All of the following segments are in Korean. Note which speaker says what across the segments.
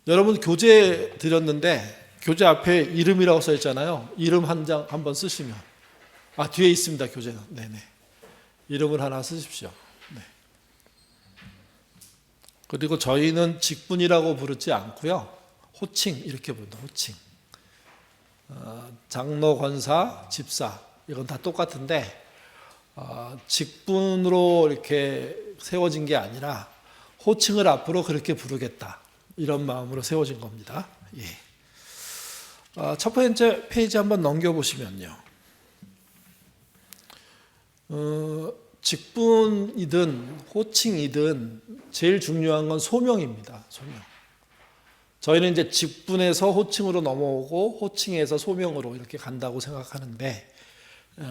Speaker 1: 여러분 교재 드렸는데 교재 앞에 이름이라고 써 있잖아요. 이름 한 장 한번 쓰시면 뒤에 있습니다. 교재는. 네네. 이름을 하나 쓰십시오. 네. 그리고 저희는 직분이라고 부르지 않고요. 호칭 이렇게 부릅니다. 호칭. 장로, 권사, 집사 이건 다 똑같은데 직분으로 이렇게 세워진 게 아니라 호칭을 앞으로 그렇게 부르겠다 이런 마음으로 세워진 겁니다. 예. 첫 번째 페이지 한번 넘겨보시면요. 직분이든 호칭이든 제일 중요한 건 소명입니다. 소명. 저희는 이제 직분에서 호칭으로 넘어오고 호칭에서 소명으로 이렇게 간다고 생각하는데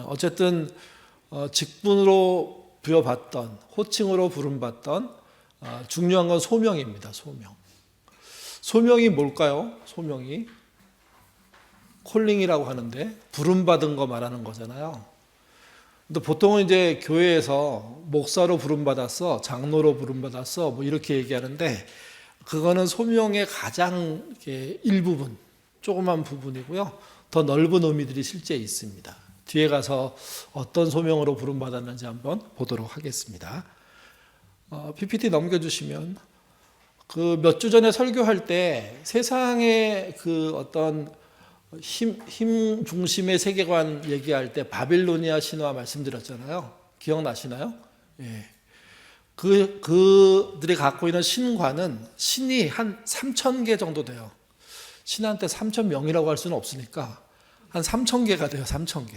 Speaker 1: 어쨌든 직분으로 부여받던 호칭으로 부름받던 중요한 건 소명입니다. 소명. 소명이 뭘까요? 소명이 콜링이라고 하는데 부름받은 거 말하는 거잖아요. 근데 보통은 이제 교회에서 목사로 부름받았어, 장로로 부름받았어, 뭐 이렇게 얘기하는데 그거는 소명의 가장 일부분, 조그만 부분이고요. 더 넓은 의미들이 실제 있습니다. 뒤에 가서 어떤 소명으로 부름받았는지 한번 보도록 하겠습니다. PPT 넘겨주시면 그 몇 주 전에 설교할 때 세상의 그 어떤 힘 중심의 세계관 얘기할 때 바빌로니아 신화 말씀드렸잖아요. 기억나시나요? 예. 그들이 갖고 있는 신과는 신이 한 3,000개 정도 돼요. 신한테 3,000명이라고 할 수는 없으니까 한 3,000개가 돼요. 3,000개.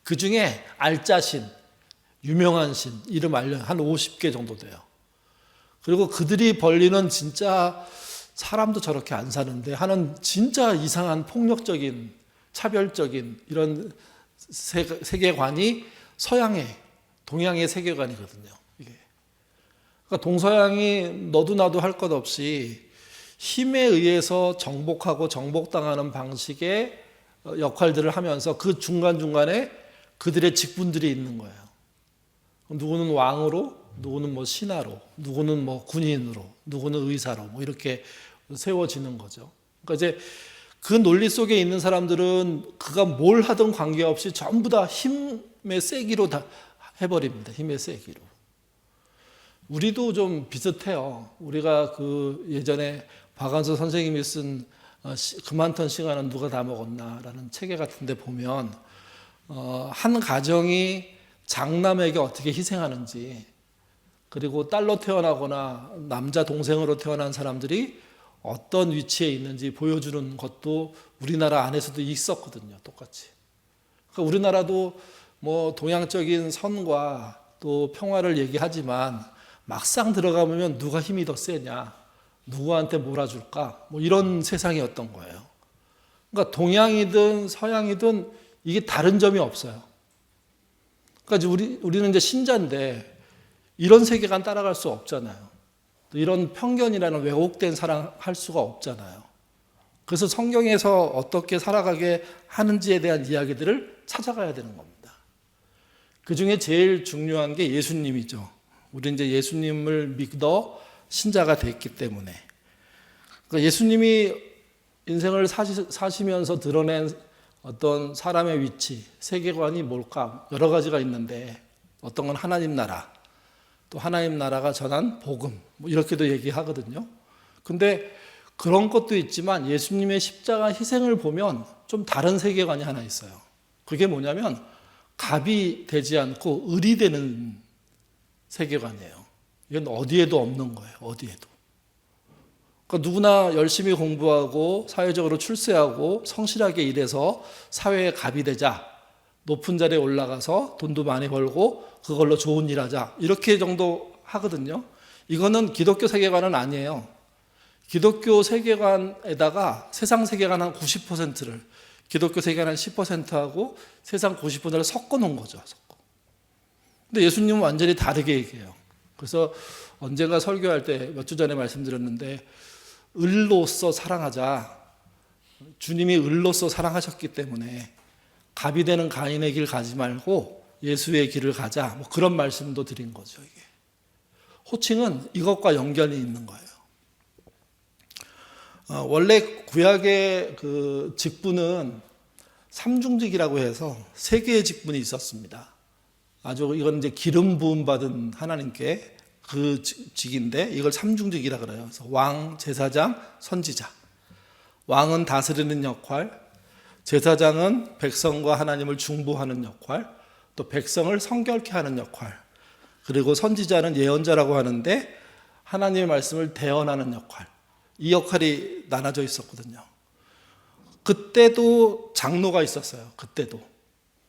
Speaker 1: 그 중에 알짜신, 유명한 신, 이름 알려 한 50개 정도 돼요. 그리고 그들이 벌리는 진짜 사람도 저렇게 안 사는데 하는 진짜 이상한 폭력적인 차별적인 이런 세계관이 서양의 동양의 세계관이거든요. 이게. 그러니까 동서양이 너도 나도 할 것 없이 힘에 의해서 정복하고 정복당하는 방식의 역할들을 하면서 그 중간중간에 그들의 직분들이 있는 거예요. 누구는 왕으로, 누구는 뭐 신하로, 누구는 뭐 군인으로, 누구는 의사로 뭐 이렇게 세워지는 거죠. 그러니까 이제 그 논리 속에 있는 사람들은 그가 뭘 하든 관계없이 전부 다 힘의 세기로 다 해버립니다. 힘의 세기로. 우리도 좀 비슷해요. 우리가 그 예전에 박완서 선생님이 쓴 그만턴 시간은 누가 다 먹었나라는 책에 같은데 보면 한 가정이 장남에게 어떻게 희생하는지 그리고 딸로 태어나거나 남자 동생으로 태어난 사람들이 어떤 위치에 있는지 보여주는 것도 우리나라 안에서도 있었거든요. 똑같이. 그러니까 우리나라도 뭐 동양적인 선과 또 평화를 얘기하지만 막상 들어가보면 누가 힘이 더 세냐, 누구한테 몰아줄까, 뭐 이런 세상이었던 거예요. 그러니까 동양이든 서양이든 이게 다른 점이 없어요. 그러니까 우리는 이제 신자인데 이런 세계관 따라갈 수 없잖아요. 이런 편견이라는 왜곡된 사랑할 수가 없잖아요. 그래서 성경에서 어떻게 살아가게 하는지에 대한 이야기들을 찾아가야 되는 겁니다. 그 중에 제일 중요한 게 예수님이죠. 우리 이제 예수님을 믿어 신자가 됐기 때문에. 그러니까 예수님이 인생을 사시면서 드러낸 어떤 사람의 위치, 세계관이 뭘까? 여러 가지가 있는데 어떤 건 하나님 나라, 또 하나님 나라가 전한 복음, 뭐 이렇게도 얘기하거든요. 근데 그런 것도 있지만 예수님의 십자가 희생을 보면 좀 다른 세계관이 하나 있어요. 그게 뭐냐면 갑이 되지 않고 을이 되는 세계관이에요. 이건 어디에도 없는 거예요. 어디에도. 그러니까 누구나 열심히 공부하고 사회적으로 출세하고 성실하게 일해서 사회에 갑이 되자, 높은 자리에 올라가서 돈도 많이 벌고 그걸로 좋은 일 하자, 이렇게 정도 하거든요. 이거는 기독교 세계관은 아니에요. 기독교 세계관에다가 세상 세계관 한 90%를, 기독교 세계관 한 10%하고 세상 90%를 섞어 놓은 거죠. 근데 예수님은 완전히 다르게 얘기해요. 그래서 언젠가 설교할 때 몇 주 전에 말씀드렸는데 을로서 사랑하자. 주님이 을로서 사랑하셨기 때문에 갑이 되는 가인의 길 가지 말고 예수의 길을 가자. 뭐 그런 말씀도 드린 거죠. 이게. 호칭은 이것과 연결이 있는 거예요. 원래 구약의 그 직분은 삼중직이라고 해서 세 개의 직분이 있었습니다. 아주 이건 이제 기름 부음 받은 하나님께 그 직인데 이걸 삼중직이라 그래요. 그래서 왕, 제사장, 선지자. 왕은 다스리는 역할, 제사장은 백성과 하나님을 중보하는 역할, 또 백성을 성결케 하는 역할, 그리고 선지자는 예언자라고 하는데 하나님의 말씀을 대언하는 역할. 이 역할이 나눠져 있었거든요. 그때도 장로가 있었어요. 그때도.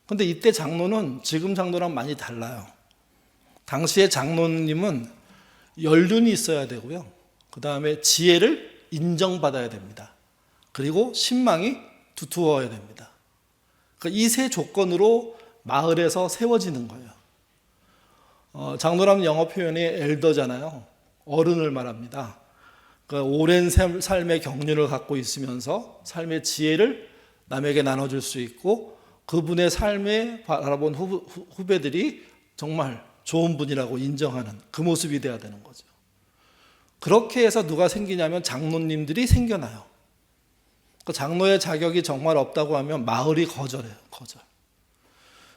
Speaker 1: 근데 이때 장로는 지금 장로랑 많이 달라요. 당시에 장로님은 연륜이 있어야 되고요. 그 다음에 지혜를 인정받아야 됩니다. 그리고 신망이 두터워야 됩니다. 이 세 조건으로 마을에서 세워지는 거예요. 장로라는 영어 표현이 엘더잖아요. 어른을 말합니다. 그러니까 오랜 삶의 경륜을 갖고 있으면서 삶의 지혜를 남에게 나눠줄 수 있고 그분의 삶에 바라본 후배들이 정말 좋은 분이라고 인정하는 그 모습이 돼야 되는 거죠. 그렇게 해서 누가 생기냐면 장로님들이 생겨나요. 그 장로의 자격이 정말 없다고 하면 마을이 거절해요. 거절.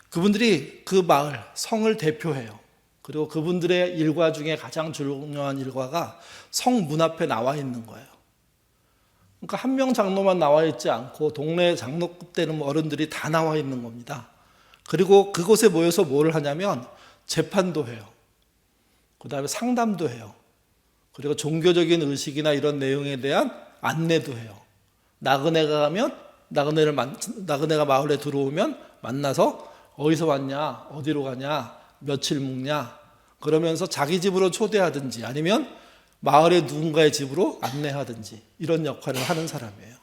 Speaker 1: 그분들이 그 마을, 성을 대표해요. 그리고 그분들의 일과 중에 가장 중요한 일과가 성 문 앞에 나와 있는 거예요. 그러니까 한 명 장로만 나와 있지 않고 동네 장로급 되는 어른들이 다 나와 있는 겁니다. 그리고 그곳에 모여서 뭘 하냐면 재판도 해요. 그 다음에 상담도 해요. 그리고 종교적인 의식이나 이런 내용에 대한 안내도 해요. 나그네가 가면 나그네가 마을에 들어오면 만나서 어디서 왔냐, 어디로 가냐, 며칠 묵냐, 그러면서 자기 집으로 초대하든지 아니면 마을의 누군가의 집으로 안내하든지 이런 역할을 하는 사람이에요.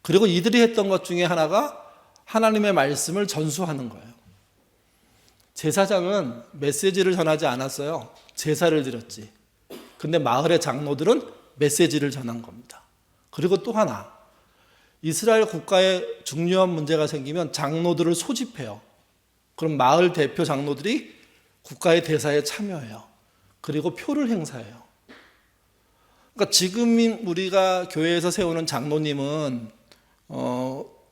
Speaker 1: 그리고 이들이 했던 것 중에 하나가 하나님의 말씀을 전수하는 거예요. 제사장은 메시지를 전하지 않았어요. 제사를 드렸지. 근데 마을의 장로들은 메시지를 전한 겁니다. 그리고 또 하나, 이스라엘 국가에 중요한 문제가 생기면 장로들을 소집해요. 그럼 마을 대표 장로들이 국가의 대사에 참여해요. 그리고 표를 행사해요. 그러니까 지금 우리가 교회에서 세우는 장로님은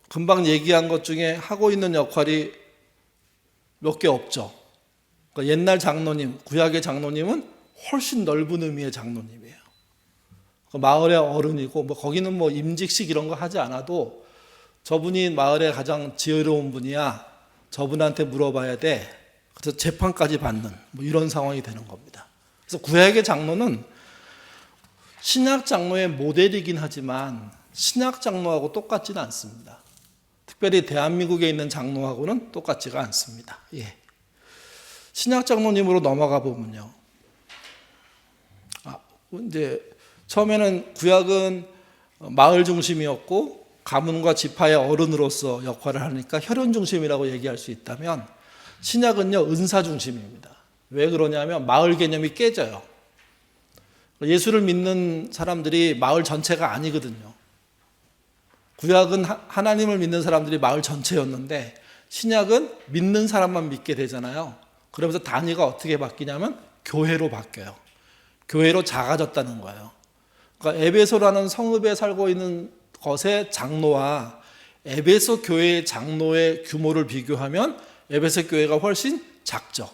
Speaker 1: 금방 얘기한 것 중에 하고 있는 역할이 몇 개 없죠. 그러니까 옛날 장로님, 구약의 장로님은 훨씬 넓은 의미의 장로님이에요. 그러니까 마을의 어른이고 거기는 임직식 이런 거 하지 않아도 저분이 마을의 가장 지혜로운 분이야. 저분한테 물어봐야 돼. 그래서 재판까지 받는 이런 상황이 되는 겁니다. 그래서 구약의 장로는 신약 장로의 모델이긴 하지만 신약 장로하고 똑같지는 않습니다. 특별히 대한민국에 있는 장로하고는 똑같지가 않습니다. 예. 신약 장로님으로 넘어가 보면요. 이제 처음에는 구약은 마을 중심이었고 가문과 지파의 어른으로서 역할을 하니까 혈연 중심이라고 얘기할 수 있다면 신약은요 은사 중심입니다. 왜 그러냐면 마을 개념이 깨져요. 예수를 믿는 사람들이 마을 전체가 아니거든요. 구약은 하나님을 믿는 사람들이 마을 전체였는데 신약은 믿는 사람만 믿게 되잖아요. 그러면서 단위가 어떻게 바뀌냐면 교회로 바뀌어요. 교회로 작아졌다는 거예요. 그러니까 에베소라는 성읍에 살고 있는 것의 장로와 에베소 교회의 장로의 규모를 비교하면 에베소 교회가 훨씬 작죠.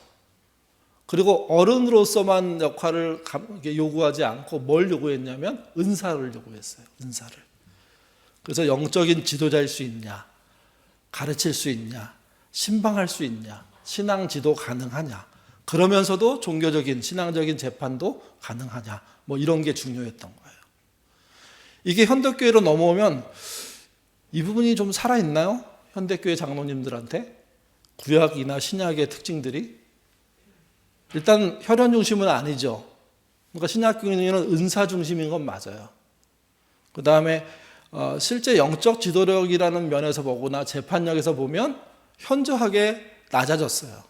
Speaker 1: 그리고 어른으로서만 역할을 요구하지 않고 뭘 요구했냐면 은사를 요구했어요. 은사를. 그래서 영적인 지도자일 수 있냐, 가르칠 수 있냐, 신방할 수 있냐, 신앙 지도 가능하냐, 그러면서도 종교적인 신앙적인 재판도 가능하냐, 이런 게 중요했던 거예요. 이게 현대교회로 넘어오면 이 부분이 좀 살아있나요? 현대교회 장로님들한테 구약이나 신약의 특징들이 일단 혈연 중심은 아니죠. 그러니까 신약교회는 은사 중심인 건 맞아요. 그 다음에 실제 영적 지도력이라는 면에서 보거나 재판력에서 보면 현저하게 낮아졌어요.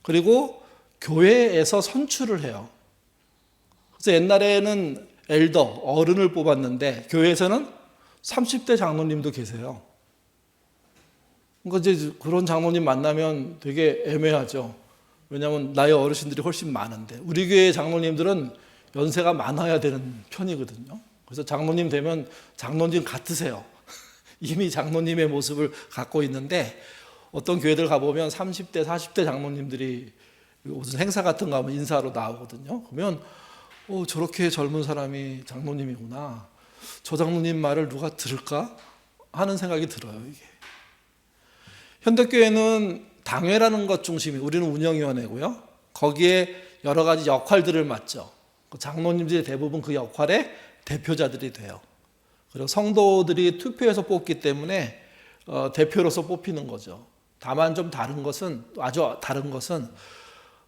Speaker 1: 그리고 교회에서 선출을 해요. 그래서 옛날에는 엘더, 어른을 뽑았는데 교회에서는 30대 장로님도 계세요. 그러니까 이제 그런 장로님 만나면 되게 애매하죠. 왜냐하면 나이 어르신들이 훨씬 많은데 우리 교회 장로님들은 연세가 많아야 되는 편이거든요. 그래서 장로님 되면 장로님 같으세요. 이미 장로님의 모습을 갖고 있는데 어떤 교회들 가보면 30대, 40대 장로님들이 무슨 행사 같은 거 하면 인사로 나오거든요. 그러면 저렇게 젊은 사람이 장로님이구나. 저 장로님 말을 누가 들을까? 하는 생각이 들어요. 이게. 현대교회는 당회라는 것 중심이, 우리는 운영위원회고요. 거기에 여러 가지 역할들을 맡죠. 장로님들이 대부분 그 역할의 대표자들이 돼요. 그리고 성도들이 투표해서 뽑기 때문에 대표로서 뽑히는 거죠. 다만 좀 다른 것은, 아주 다른 것은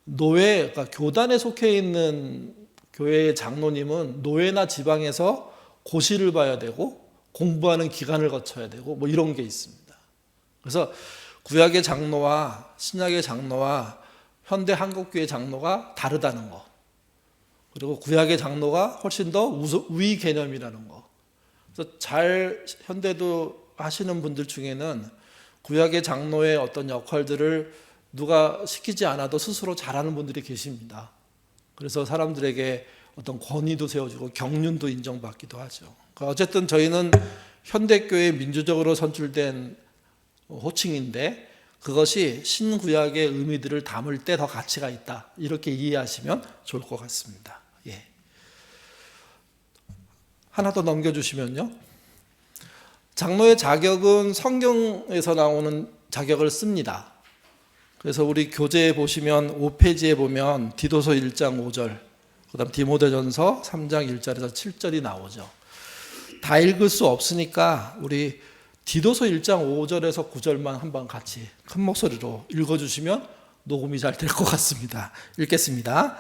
Speaker 1: 노회, 그러니까 교단에 속해 있는 교회의 장로님은 노회나 지방에서 고시를 봐야 되고 공부하는 기간을 거쳐야 되고 뭐 이런 게 있습니다. 그래서 구약의 장로와 신약의 장로와 현대 한국교회 장로가 다르다는 거. 그리고 구약의 장로가 훨씬 더 우위 개념이라는 거. 그래서 잘 현대도 하시는 분들 중에는 구약의 장로의 어떤 역할들을 누가 시키지 않아도 스스로 잘하는 분들이 계십니다. 그래서 사람들에게 어떤 권위도 세워주고 경륜도 인정받기도 하죠. 그러니까 어쨌든 저희는 현대교회 민주적으로 선출된 호칭인데 그것이 신구약의 의미들을 담을 때 더 가치가 있다. 이렇게 이해하시면 좋을 것 같습니다. 예. 하나 더 넘겨주시면요. 장로의 자격은 성경에서 나오는 자격을 씁니다. 그래서 우리 교재에 보시면 5페이지에 보면 디도서 1장 5절, 그 다음 디모데전서 3장 1절에서 7절이 나오죠. 다 읽을 수 없으니까 우리 디도서 1장 5절에서 9절만 한번 같이 큰 목소리로 읽어주시면 녹음이 잘 될 것 같습니다. 읽겠습니다.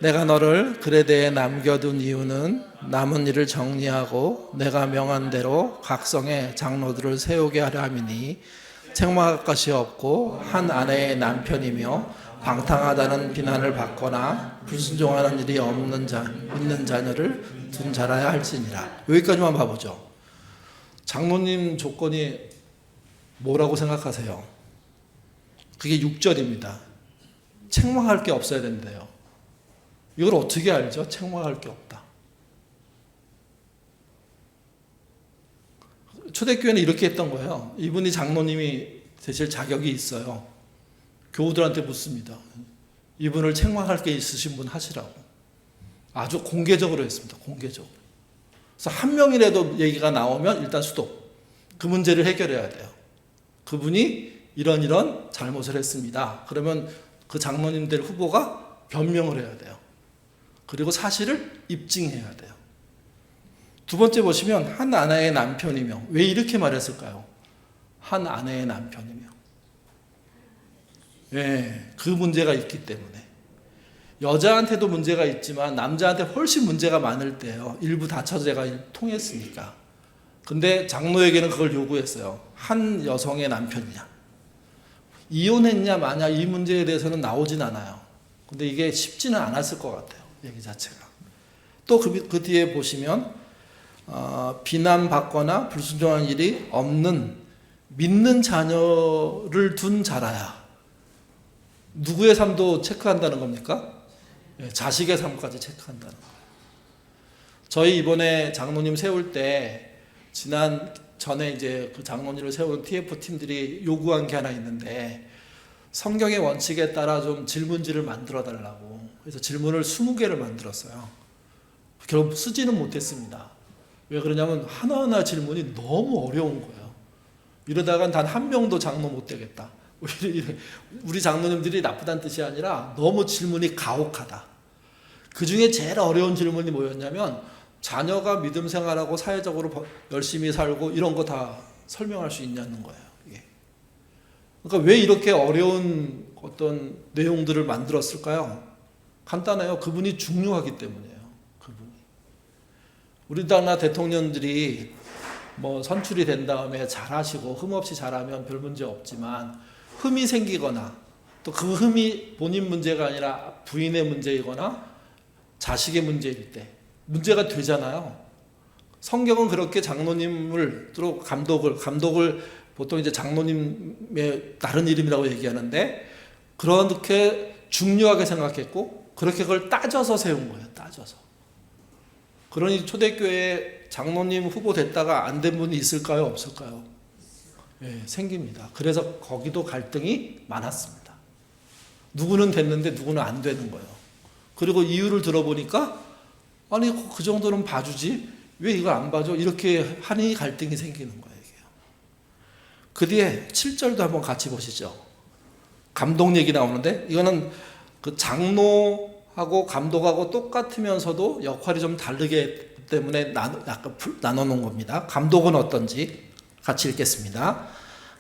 Speaker 1: 내가 너를 그레데에 남겨둔 이유는 남은 일을 정리하고 내가 명한 대로 각성의 장로들을 세우게 하려 함이니 책망할 것이 없고 한 아내의 남편이며 방탕하다는 비난을 받거나 불순종하는 일이 있는 자녀를 둔 자라야 할지니라. 여기까지만 봐보죠. 장로님 조건이 뭐라고 생각하세요? 그게 6절입니다. 책망할 게 없어야 된대요. 이걸 어떻게 알죠? 책망할 게 없다. 초대교회는 이렇게 했던 거예요. 이분이 장로님이 되실 자격이 있어요. 교우들한테 묻습니다. 이분을 책망할 게 있으신 분 하시라고. 아주 공개적으로 했습니다. 공개적으로. 그래서 한 명이라도 얘기가 나오면 일단 수도. 그 문제를 해결해야 돼요. 그분이 이런 잘못을 했습니다. 그러면 그 장로님들 후보가 변명을 해야 돼요. 그리고 사실을 입증해야 돼요. 두 번째 보시면 한 아내의 남편이며. 왜 이렇게 말했을까요? 한 아내의 남편이며. 예, 그 문제가 있기 때문에. 여자한테도 문제가 있지만 남자한테 훨씬 문제가 많을 때요. 일부 다처제가 통했으니까. 근데 장로에게는 그걸 요구했어요. 한 여성의 남편이냐. 이혼했냐 마냐 이 문제에 대해서는 나오진 않아요. 근데 이게 쉽지는 않았을 것 같아요. 얘기 자체가. 또 그 뒤에 보시면 비난받거나 불순종한 일이 없는 믿는 자녀를 둔 자라야. 누구의 삶도 체크한다는 겁니까? 자식의 삶까지 체크한다는 거예요. 저희 이번에 장로님 세울 때 전에 이제 그 장로님을 세우는 TF 팀들이 요구한 게 하나 있는데 성경의 원칙에 따라 좀 질문지를 만들어 달라고. 그래서 질문을 20개를 만들었어요. 결국 쓰지는 못했습니다. 왜 그러냐면 하나하나 질문이 너무 어려운 거예요. 이러다간 단 한 명도 장로 못 되겠다. 우리 장로님들이 나쁘다는 뜻이 아니라 너무 질문이 가혹하다. 그 중에 제일 어려운 질문이 뭐였냐면 자녀가 믿음 생활하고 사회적으로 열심히 살고 이런 거 다 설명할 수 있냐는 거예요. 이게. 그러니까 왜 이렇게 어려운 어떤 내용들을 만들었을까요? 간단해요. 그분이 중요하기 때문이에요. 그분이. 우리나라 대통령들이 뭐 선출이 된 다음에 잘하시고 흠없이 잘하면 별 문제 없지만 흠이 생기거나 또 그 흠이 본인 문제가 아니라 부인의 문제이거나 자식의 문제일 때 문제가 되잖아요. 성경은 그렇게 장로님을 또 감독을 보통 이제 장로님의 다른 이름이라고 얘기하는데 그렇게 중요하게 생각했고 그렇게 그걸 따져서 세운 거예요. 따져서. 그러니 초대교회 장로님 후보 됐다가 안 된 분이 있을까요? 없을까요? 예, 생깁니다. 그래서 거기도 갈등이 많았습니다. 누구는 됐는데 누구는 안 되는 거예요. 그리고 이유를 들어보니까 아니 그 정도는 봐주지 왜 이걸 안 봐줘? 이렇게 하니 갈등이 생기는 거예요. 그 뒤에 7절도 한번 같이 보시죠. 감독 얘기 나오는데 이거는 그 장로하고 감독하고 똑같으면서도 역할이 좀 다르기 때문에 약간 나눠 놓은 겁니다. 감독은 어떤지 같이 읽겠습니다.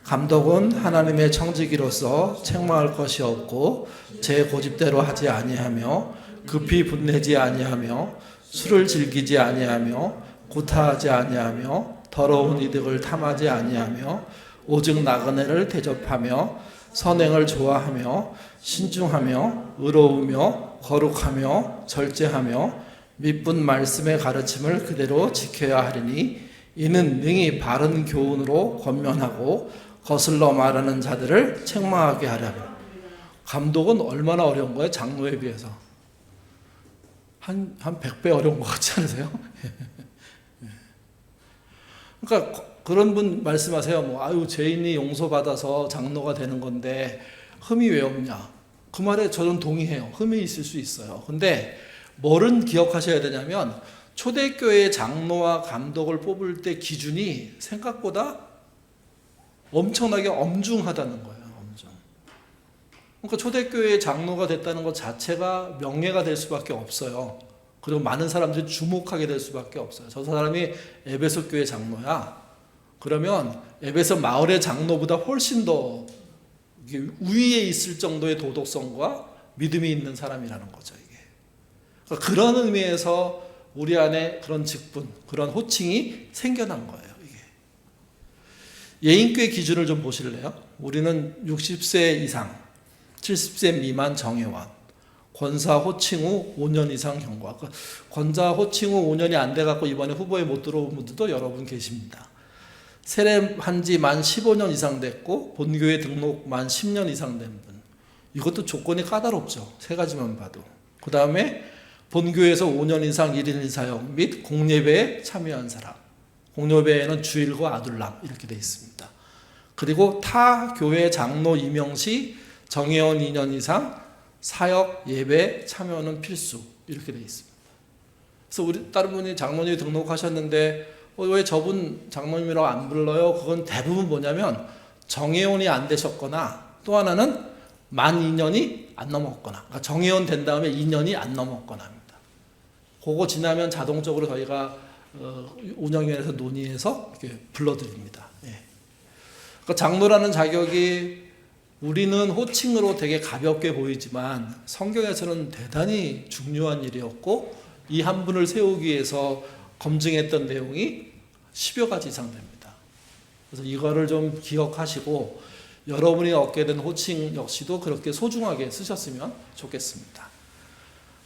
Speaker 1: 감독은 하나님의 청지기로서 책망할 것이 없고 제 고집대로 하지 아니하며 급히 분내지 아니하며 술을 즐기지 아니하며 구타하지 아니하며 더러운 이득을 탐하지 아니하며 오직 나그네를 대접하며 선행을 좋아하며 신중하며 의로우며 거룩하며 절제하며 믿분 말씀의 가르침을 그대로 지켜야 하리니 이는 능히 바른 교훈으로 권면하고 거슬러 말하는 자들을 책망하게 하려면. 감독은 얼마나 어려운 거예요? 장로에 비해서 한 100배 어려운 것 같지 않으세요? 그러니까 그런 분 말씀하세요. 뭐 아유 죄인이 용서받아서 장로가 되는 건데 흠이 왜 없냐? 그 말에 저는 동의해요. 흠이 있을 수 있어요. 근데 뭐를 기억하셔야 되냐면 초대교회 장로와 감독을 뽑을 때 기준이 생각보다 엄청나게 엄중하다는 거예요. 엄중. 그러니까 초대교회 장로가 됐다는 것 자체가 명예가 될 수밖에 없어요. 그리고 많은 사람들이 주목하게 될 수밖에 없어요. 저 사람이 에베소 교회 장로야. 그러면 에베소 마을의 장로보다 훨씬 더 우위에 있을 정도의 도덕성과 믿음이 있는 사람이라는 거죠. 이게. 그러니까 그런 의미에서 우리 안에 그런 직분, 그런 호칭이 생겨난 거예요. 이게. 예인교회 기준을 좀 보실래요? 우리는 60세 이상, 70세 미만 정회원, 권사 호칭 후 5년 이상 경과. 권사 호칭 후 5년이 안 돼갖고 이번에 후보에 못 들어온 분들도 여러분 계십니다. 세례한 지 만 15년 이상 됐고 본교회 등록 만 10년 이상 된 분. 이것도 조건이 까다롭죠. 세 가지만 봐도. 그 다음에 본교회에서 5년 이상 1인 사역 및 공예배에 참여한 사람. 공예배에는 주일과 아둘람 이렇게 되어 있습니다. 그리고 타 교회 장로 임명 시 정회원 2년 이상 사역 예배 참여는 필수 이렇게 되어 있습니다. 그래서 우리 다른 분이 장로님 등록하셨는데 왜 저분 장로님이라고 안 불러요? 그건 대부분 뭐냐면 정회원이 안 되셨거나 또 하나는 만 2년이 안 넘었거나 그러니까 정회원 된 다음에 2년이 안 넘었거나 합니다. 그거 지나면 자동적으로 저희가 운영위원회에서 논의해서 이렇게 불러드립니다. 예. 그러니까 장로라는 자격이 우리는 호칭으로 되게 가볍게 보이지만 성경에서는 대단히 중요한 일이었고 이 한 분을 세우기 위해서 검증했던 내용이 10여 가지 이상 됩니다. 그래서 이거를 좀 기억하시고 여러분이 얻게 된 호칭 역시도 그렇게 소중하게 쓰셨으면 좋겠습니다.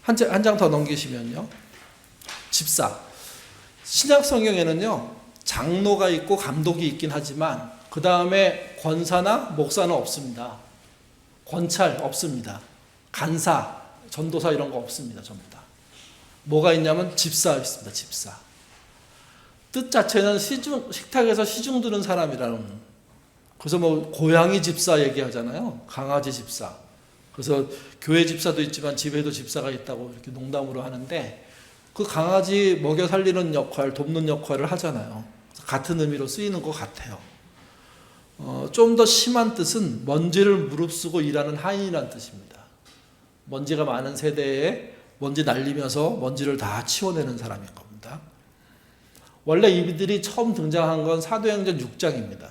Speaker 1: 한 장 더 넘기시면요. 집사. 신약 성경에는요. 장로가 있고 감독이 있긴 하지만 그 다음에 권사나 목사는 없습니다. 권찰 없습니다. 간사, 전도사 이런 거 없습니다. 전부 다. 뭐가 있냐면 집사 있습니다. 집사. 뜻 자체는 식탁에서 시중 드는 사람이라는. 그래서 뭐 고양이 집사 얘기하잖아요. 강아지 집사. 그래서 교회 집사도 있지만 집에도 집사가 있다고 이렇게 농담으로 하는데 그 강아지 먹여 살리는 역할, 돕는 역할을 하잖아요. 같은 의미로 쓰이는 것 같아요. 좀 더 심한 뜻은 먼지를 무릅쓰고 일하는 하인이라는 뜻입니다. 먼지가 많은 세대에 먼지 날리면서 먼지를 다 치워내는 사람인 겁니다. 원래 이들이 처음 등장한 건 사도행전 6장입니다.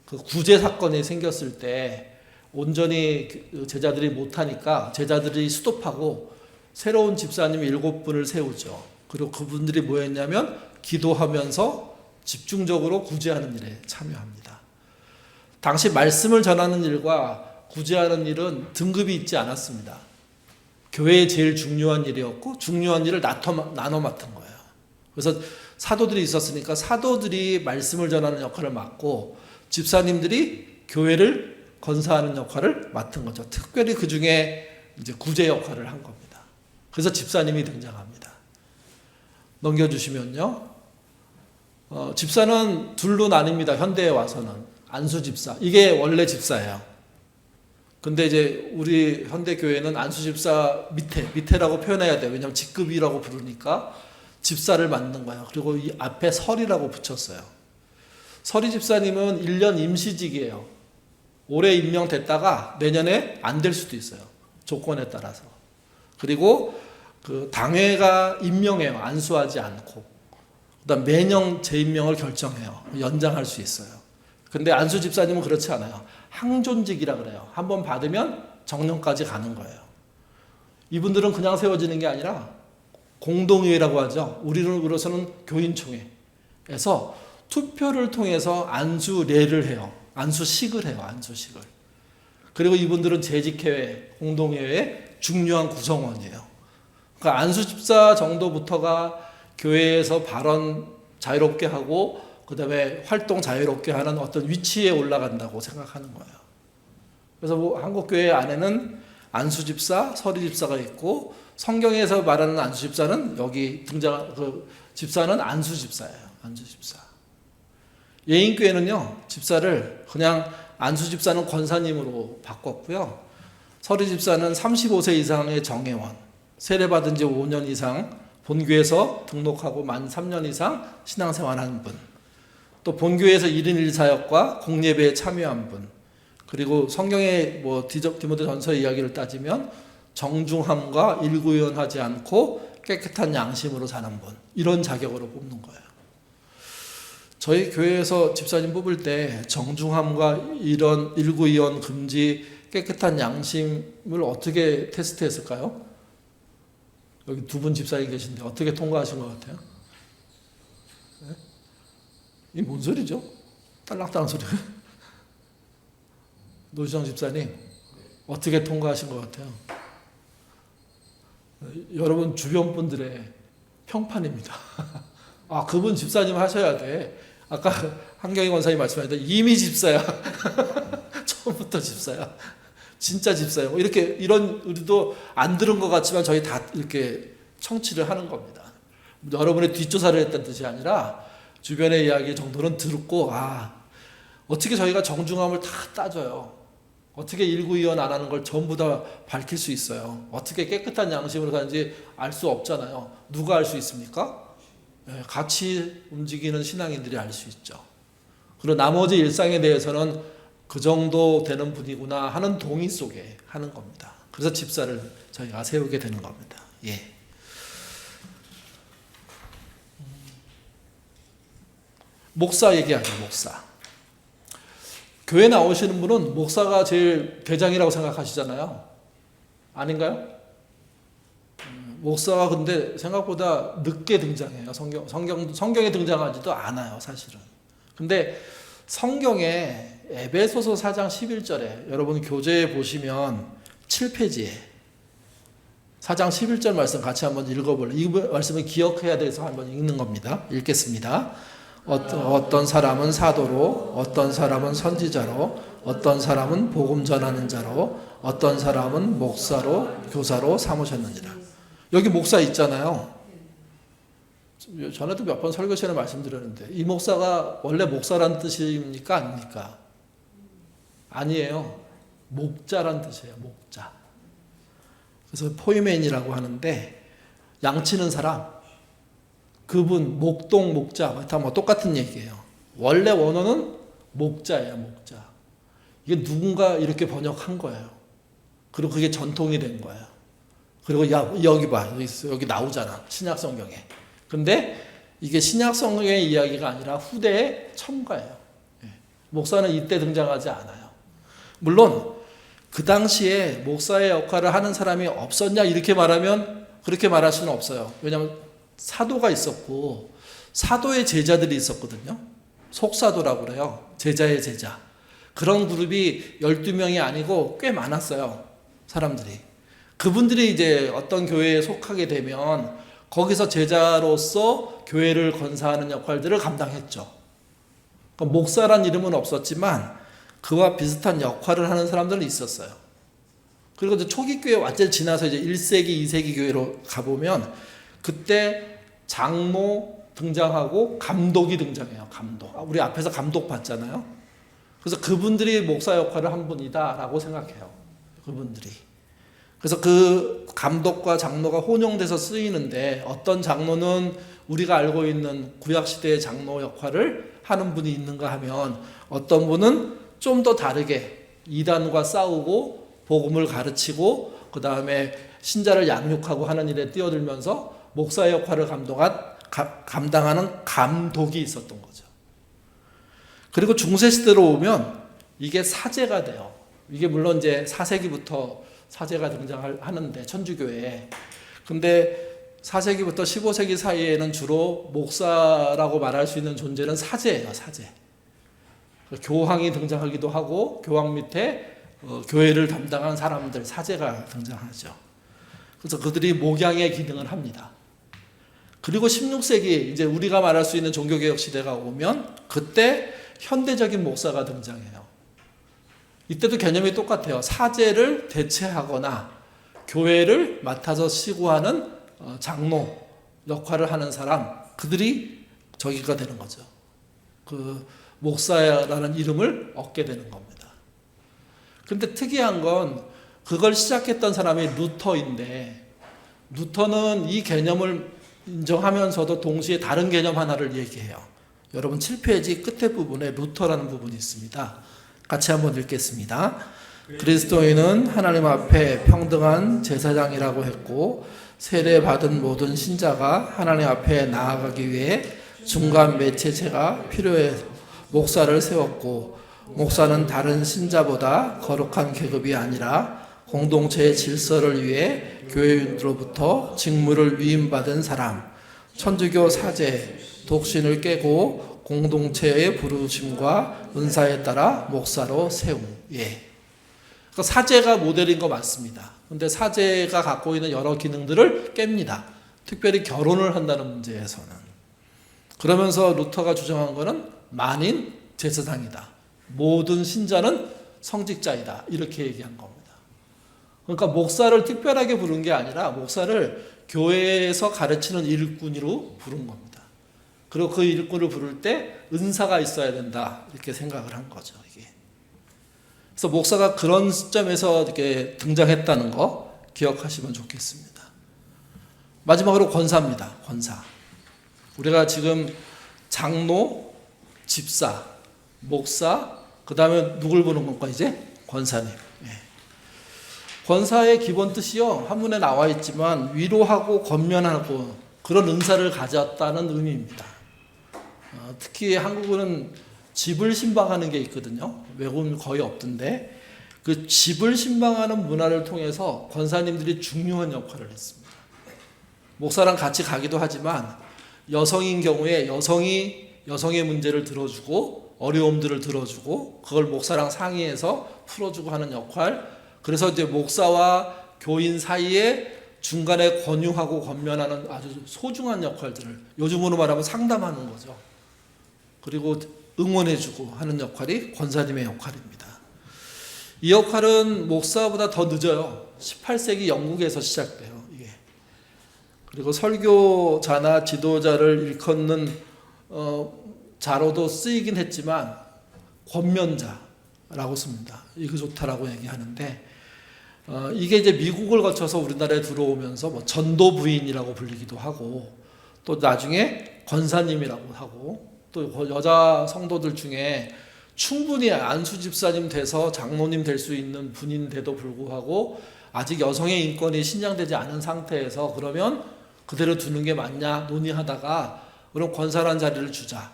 Speaker 1: 그 구제 사건이 생겼을 때 온전히 제자들이 못하니까 제자들이 스톱하고 새로운 집사님 7분을 세우죠. 그리고 그분들이 뭐 했냐면 기도하면서 집중적으로 구제하는 일에 참여합니다. 당시 말씀을 전하는 일과 구제하는 일은 등급이 있지 않았습니다. 교회의 제일 중요한 일이었고 중요한 일을 나눠 맡은 거예요. 그래서 사도들이 있었으니까 사도들이 말씀을 전하는 역할을 맡고 집사님들이 교회를 건사하는 역할을 맡은 거죠. 특별히 그 중에 이제 구제 역할을 한 겁니다. 그래서 집사님이 등장합니다. 넘겨주시면요. 집사는 둘로 나뉩니다. 현대에 와서는. 안수 집사. 이게 원래 집사예요. 근데 이제 우리 현대교회는 안수 집사 밑에라고 표현해야 돼요. 왜냐하면 직급이라고 부르니까 집사를 만든 거예요. 그리고 이 앞에 설이라고 붙였어요. 설이 집사님은 1년 임시직이에요. 올해 임명됐다가 내년에 안 될 수도 있어요. 조건에 따라서. 그리고 그 당회가 임명해요. 안수하지 않고. 그다음 매년 재임명을 결정해요. 연장할 수 있어요. 근데 안수 집사님은 그렇지 않아요. 항존직이라 그래요. 한번 받으면 정년까지 가는 거예요. 이분들은 그냥 세워지는 게 아니라 공동회라고 하죠. 우리로서는 교인총회에서 투표를 통해서 안수례를 해요. 안수식을 해요. 안수식을. 그리고 이분들은 재직회회, 공동회의 중요한 구성원이에요. 그러니까 안수집사 정도부터가 교회에서 발언 자유롭게 하고 그 다음에 활동 자유롭게 하는 어떤 위치에 올라간다고 생각하는 거예요. 그래서 뭐 한국교회 안에는 안수집사, 서리집사가 있고 성경에서 말하는 안수집사는 여기 등장, 그 집사는 안수집사예요. 안수집사. 예인교회는요, 집사를 그냥 안수집사는 권사님으로 바꿨고요. 서리집사는 35세 이상의 정회원, 세례받은 지 5년 이상 본교에서 등록하고 만 3년 이상 신앙생활한 분, 또 본교에서 1인 1사역과 공예배에 참여한 분, 그리고 성경의 뭐 디모데전서 이야기를 따지면 정중함과 일구의연하지 않고 깨끗한 양심으로 사는 분, 이런 자격으로 뽑는 거예요. 저희 교회에서 집사님 뽑을 때 정중함과 이런 일구의연 금지, 깨끗한 양심을 어떻게 테스트했을까요? 여기 두 분 집사님 계신데 어떻게 통과하신 것 같아요? 네? 이게 뭔 소리죠? 딸랑딸랑 소리. 노시정 집사님 어떻게 통과하신 것 같아요? 여러분 주변 분들의 평판입니다. 아, 그분 집사님 하셔야 돼. 아까 한경희 권사님 말씀하셨는데 이미 집사야. 처음부터 집사야. 진짜 집사야. 뭐 이렇게 이런 우리도 안 들은 것 같지만 저희 다 이렇게 청취를 하는 겁니다. 여러분의 뒷조사를 했다는 뜻이 아니라 주변의 이야기 정도는 듣고 어떻게 저희가 정중함을 다 따져요. 어떻게 일구이연 안 하는 걸 전부 다 밝힐 수 있어요. 어떻게 깨끗한 양심으로 사는지 알 수 없잖아요. 누가 알 수 있습니까? 같이 움직이는 신앙인들이 알 수 있죠. 그리고 나머지 일상에 대해서는 그 정도 되는 분이구나 하는 동의 속에 하는 겁니다. 그래서 집사를 저희가 세우게 되는 겁니다. 예. 목사 얘기하죠. 목사. 교회 나오시는 분은 목사가 제일 대장이라고 생각하시잖아요. 아닌가요? 목사가 근데 생각보다 늦게 등장해요. 성경에 등장하지도 않아요, 사실은. 근데 성경에 에베소서 4장 11절에 여러분 교재에 보시면 7페이지에 4장 11절 말씀 같이 한번 읽어볼래요. 이 말씀을 기억해야 돼서 한번 읽는 겁니다. 읽겠습니다. 어떤 사람은 사도로, 어떤 사람은 선지자로, 어떤 사람은 복음 전하는 자로, 어떤 사람은 목사로, 교사로 삼으셨느니라. 여기 목사 있잖아요. 전에도 몇 번 설교 시간에 말씀드렸는데 이 목사가 원래 목사란 뜻입니까? 아닙니까? 아니에요. 목자란 뜻이에요. 목자. 그래서 포이맨이라고 하는데 양치는 사람, 그분 목동 목자 다 뭐 똑같은 얘기예요. 원래 원어는 목자예요. 목자. 이게 누군가 이렇게 번역한 거예요. 그리고 그게 전통이 된 거예요. 그리고 여기 봐. 여기 나오잖아. 신약 성경에. 근데 이게 신약 성경의 이야기가 아니라 후대의 첨가예요. 목사는 이때 등장하지 않아요. 물론 그 당시에 목사의 역할을 하는 사람이 없었냐 이렇게 말하면 그렇게 말할 수는 없어요. 왜냐하면 사도가 있었고 사도의 제자들이 있었거든요. 속사도라고 그래요. 제자의 제자. 그런 그룹이 12명이 아니고 꽤 많았어요. 사람들이. 그분들이 이제 어떤 교회에 속하게 되면 거기서 제자로서 교회를 건사하는 역할들을 감당했죠. 그러니까 목사란 이름은 없었지만 그와 비슷한 역할을 하는 사람들은 있었어요. 그리고 이제 초기 교회 완전히 지나서 이제 1세기, 2세기 교회로 가보면 그때 장로 등장하고 감독이 등장해요. 감독. 우리 앞에서 감독 봤잖아요. 그래서 그분들이 목사 역할을 한 분이다라고 생각해요. 그분들이. 그래서 그 감독과 장로가 혼용돼서 쓰이는데 어떤 장로는 우리가 알고 있는 구약시대의 장로 역할을 하는 분이 있는가 하면 어떤 분은 좀 더 다르게 이단과 싸우고 복음을 가르치고 그 다음에 신자를 양육하고 하는 일에 뛰어들면서 목사의 역할을 감당하는 감독이 있었던 거죠. 그리고 중세시대로 오면 이게 사제가 돼요. 이게 물론 이제 4세기부터 사제가 등장하는데 천주교에. 근데 4세기부터 15세기 사이에는 주로 목사라고 말할 수 있는 존재는 사제예요. 사제. 교황이 등장하기도 하고 교황 밑에 교회를 담당한 사람들 사제가 등장하죠. 그래서 그들이 목양의 기능을 합니다. 그리고 16세기 이제 우리가 말할 수 있는 종교개혁 시대가 오면 그때 현대적인 목사가 등장해요. 이때도 개념이 똑같아요. 사제를 대체하거나 교회를 맡아서 시구하는 장로 역할을 하는 사람, 그들이 저기가 되는 거죠. 그 목사라는 이름을 얻게 되는 겁니다. 그런데 특이한 건 그걸 시작했던 사람이 루터인데, 루터는 이 개념을 인정하면서도 동시에 다른 개념 하나를 얘기해요. 여러분 7페이지 끝에 부분에 루터라는 부분이 있습니다. 같이 한번 읽겠습니다. 그리스도인은 하나님 앞에 평등한 제사장이라고 했고 세례받은 모든 신자가 하나님 앞에 나아가기 위해 중간 매체체가 필요해 목사를 세웠고, 목사는 다른 신자보다 거룩한 계급이 아니라 공동체의 질서를 위해 교회인으로부터 직무를 위임받은 사람, 천주교 사제, 독신을 깨고 공동체의 부르심과 은사에 따라 목사로 세움. 예. 그러니까 사제가 모델인 거 맞습니다. 근데 사제가 갖고 있는 여러 기능들을 깹니다. 특별히 결혼을 한다는 문제에서는. 그러면서 루터가 주장한 거는 만인 제사장이다. 모든 신자는 성직자이다. 이렇게 얘기한 겁니다. 그러니까 목사를 특별하게 부른 게 아니라 목사를 교회에서 가르치는 일꾼으로 부른 겁니다. 그리고 그 일꾼을 부를 때 은사가 있어야 된다. 이렇게 생각을 한 거죠. 이게. 그래서 목사가 그런 시점에서 이렇게 등장했다는 거 기억하시면 좋겠습니다. 마지막으로 권사입니다. 권사. 우리가 지금 장로, 집사, 목사, 그 다음에 누굴 보는 건가 이제? 권사님. 예. 권사의 기본 뜻이요. 한문에 나와 있지만 위로하고 권면하고 그런 은사를 가졌다는 의미입니다. 특히 한국은 집을 신방하는 게 있거든요. 외국은 거의 없던데 그 집을 신방하는 문화를 통해서 권사님들이 중요한 역할을 했습니다. 목사랑 같이 가기도 하지만 여성인 경우에 여성의 문제를 들어주고 어려움들을 들어주고 그걸 목사랑 상의해서 풀어주고 하는 역할. 그래서 이제 목사와 교인 사이에 중간에 권유하고 권면하는 아주 소중한 역할들을 요즘으로 말하면 상담하는 거죠. 그리고 응원해주고 하는 역할이 권사님의 역할입니다. 이 역할은 목사보다 더 늦어요. 18세기 영국에서 시작돼요. 이게. 그리고 설교자나 지도자를 일컫는 자로도 쓰이긴 했지만 권면자라고 씁니다. 이거 좋다라고 얘기하는데 이게 이제 미국을 거쳐서 우리나라에 들어오면서 뭐 전도 부인이라고 불리기도 하고 또 나중에 권사님이라고 하고 또 여자 성도들 중에 충분히 안수 집사님 돼서 장로님 될 수 있는 분인데도 불구하고 아직 여성의 인권이 신장되지 않은 상태에서 그러면 그대로 두는 게 맞냐 논의하다가 그럼 권사라는 자리를 주자.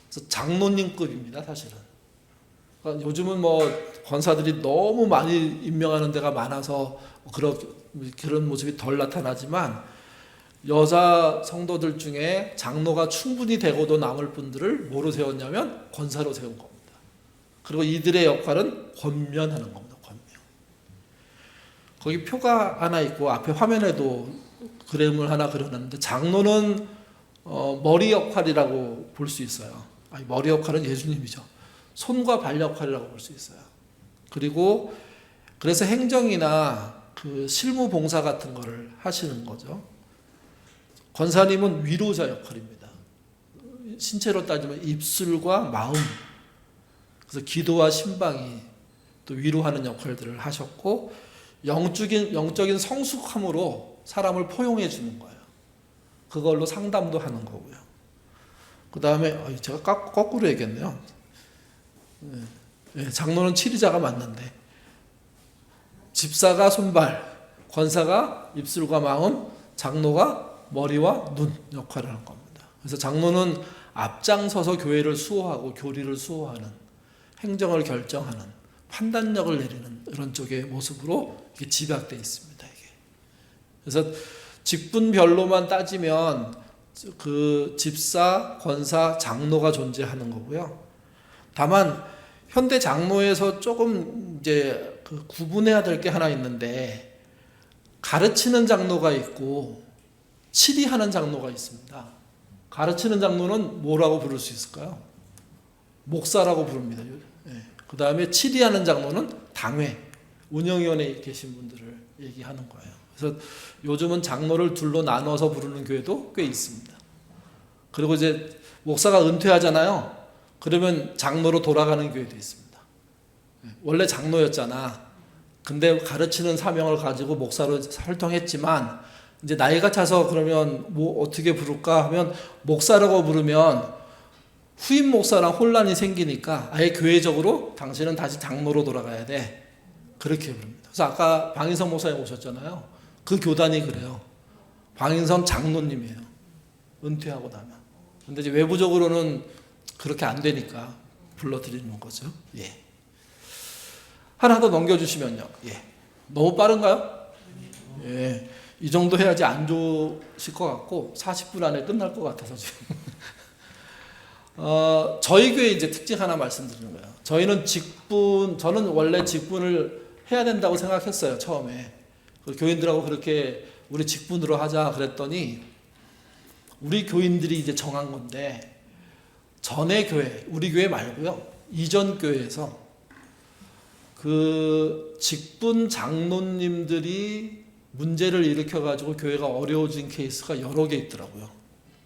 Speaker 1: 그래서 장로님급입니다, 사실은. 그러니까 요즘은 뭐 권사들이 너무 많이 임명하는 데가 많아서 그런 모습이 덜 나타나지만 여자 성도들 중에 장로가 충분히 되고도 남을 분들을 뭐로 세웠냐면 권사로 세운 겁니다. 그리고 이들의 역할은 권면하는 겁니다. 권면. 거기 표가 하나 있고 앞에 화면에도 그림을 하나 그려놨는데 장로는 머리 역할이라고 볼 수 있어요. 아니, 머리 역할은 예수님이죠. 손과 발 역할이라고 볼 수 있어요. 그리고 그래서 행정이나 그 실무 봉사 같은 거를 하시는 거죠. 권사님은 위로자 역할입니다. 신체로 따지면 입술과 마음, 그래서 기도와 신방이 또 위로하는 역할들을 하셨고, 영적인 성숙함으로 사람을 포용해 주는 거예요. 그걸로 상담도 하는 거고요. 그 다음에 제가 거꾸로 얘기했네요. 장로는 치리자가 맞는데, 집사가 손발, 권사가 입술과 마음, 장로가 머리와 눈 역할을 하는 겁니다. 그래서 장로는 앞장서서 교회를 수호하고 교리를 수호하는, 행정을 결정하는, 판단력을 내리는 이런 쪽의 모습으로 이게 집약되어 있습니다. 이게. 그래서 직분별로만 따지면 그 집사, 권사, 장로가 존재하는 거고요. 다만 현대 장로에서 조금 이제 그 구분해야 될 게 하나 있는데, 가르치는 장로가 있고 치리하는 장로가 있습니다. 가르치는 장로는 뭐라고 부를 수 있을까요? 목사라고 부릅니다. 그 다음에 치리하는 장로는 당회, 운영위원회에 계신 분들을 얘기하는 거예요. 그래서 요즘은 장로를 둘로 나눠서 부르는 교회도 꽤 있습니다. 그리고 이제 목사가 은퇴하잖아요. 그러면 장로로 돌아가는 교회도 있습니다. 원래 장로였잖아. 근데 가르치는 사명을 가지고 목사로 활동했지만 이제 나이가 차서 그러면 뭐 어떻게 부를까 하면 목사라고 부르면 후임 목사랑 혼란이 생기니까 아예 교회적으로 당신은 다시 장로로 돌아가야 돼. 그렇게 부릅니다. 그래서 아까 방인성 목사님 오셨잖아요. 그 교단이 그래요. 방인성 장로님이에요. 은퇴하고 나면. 근데 이제 외부적으로는 그렇게 안 되니까 불러드리는 거죠. 예. 하나 더 넘겨주시면요. 예. 너무 빠른가요? 예. 이 정도 해야지 안 좋으실 것 같고 40분 안에 끝날 것 같아서 지금. 저희 교회 이제 특징 하나 말씀드리는 거예요. 저는 원래 직분을 해야 된다고 생각했어요. 처음에. 교인들하고 그렇게 우리 직분으로 하자 그랬더니 우리 교인들이 이제 정한 건데, 전에 교회, 우리 교회 말고요. 이전 교회에서 그 직분 장로님들이 문제를 일으켜가지고 교회가 어려워진 케이스가 여러 개 있더라고요.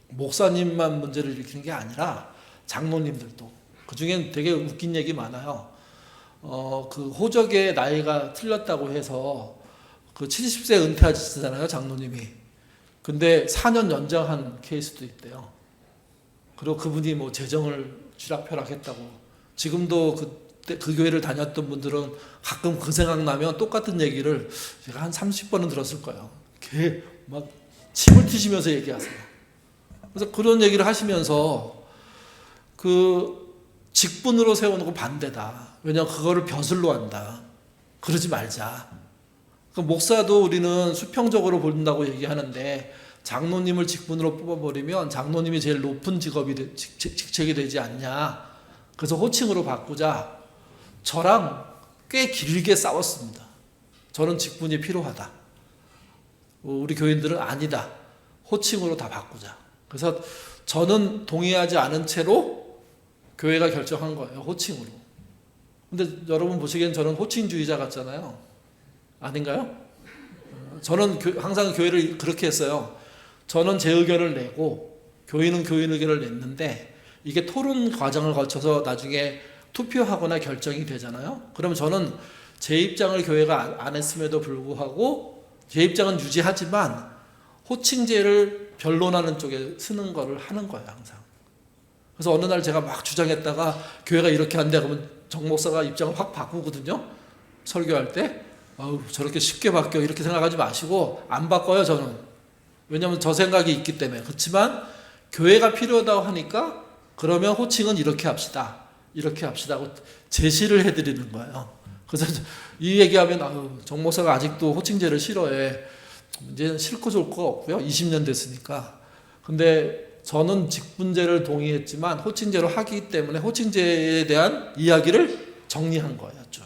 Speaker 1: 목사님만 문제를 일으키는 게 아니라 장로님들도. 그 중엔 되게 웃긴 얘기 많아요. 그 호적의 나이가 틀렸다고 해서 그 70세 은퇴하시잖아요, 장로님이. 근데 4년 연장한 케이스도 있대요. 그리고 그분이 뭐 재정을 쥐락펴락했다고. 지금도 그 교회를 다녔던 분들은 가끔 그 생각나면 똑같은 얘기를 제가 한 30번은 들었을 거예요. 걔 막 침을 튀시면서 얘기하세요. 그래서 그런 얘기를 하시면서 그 직분으로 세우는 거 반대다. 왜냐하면 그거를 벼슬로 한다. 그러지 말자. 그 목사도 우리는 수평적으로 본다고 얘기하는데, 장로님을 직분으로 뽑아버리면 장로님이 제일 높은 직책이 되지 않냐. 그래서 호칭으로 바꾸자. 저랑 꽤 길게 싸웠습니다. 저는 직분이 필요하다. 우리 교인들은 아니다. 호칭으로 다 바꾸자. 그래서 저는 동의하지 않은 채로 교회가 결정한 거예요. 호칭으로. 근데 여러분 보시기엔 저는 호칭주의자 같잖아요. 아닌가요? 저는 항상 교회를 그렇게 했어요. 저는 제 의견을 내고 교인은 교인 의견을 냈는데, 이게 토론 과정을 거쳐서 나중에 투표하거나 결정이 되잖아요. 그러면 저는 제 입장을 교회가 안 했음에도 불구하고 제 입장은 유지하지만 호칭제를 변론하는 쪽에 쓰는 거를 하는 거예요, 항상. 그래서 어느 날 제가 막 주장했다가 교회가 이렇게 한다 그러면 정 목사가 입장을 확 바꾸거든요. 설교할 때. 저렇게 쉽게 바뀌어 이렇게 생각하지 마시고 안 바꿔요, 저는. 왜냐하면 저 생각이 있기 때문에. 그렇지만 교회가 필요하다고 하니까 그러면 호칭은 이렇게 합시다. 이렇게 합시다 하고 제시를 해드리는 거예요. 그래서 이 얘기하면 정 목사가 아직도 호칭제를 싫어해. 이제 싫고 좋을 거 없고요. 20년 됐으니까. 근데 저는 직분제를 동의했지만 호칭제로 하기 때문에 호칭제에 대한 이야기를 정리한 거예요. 쭉.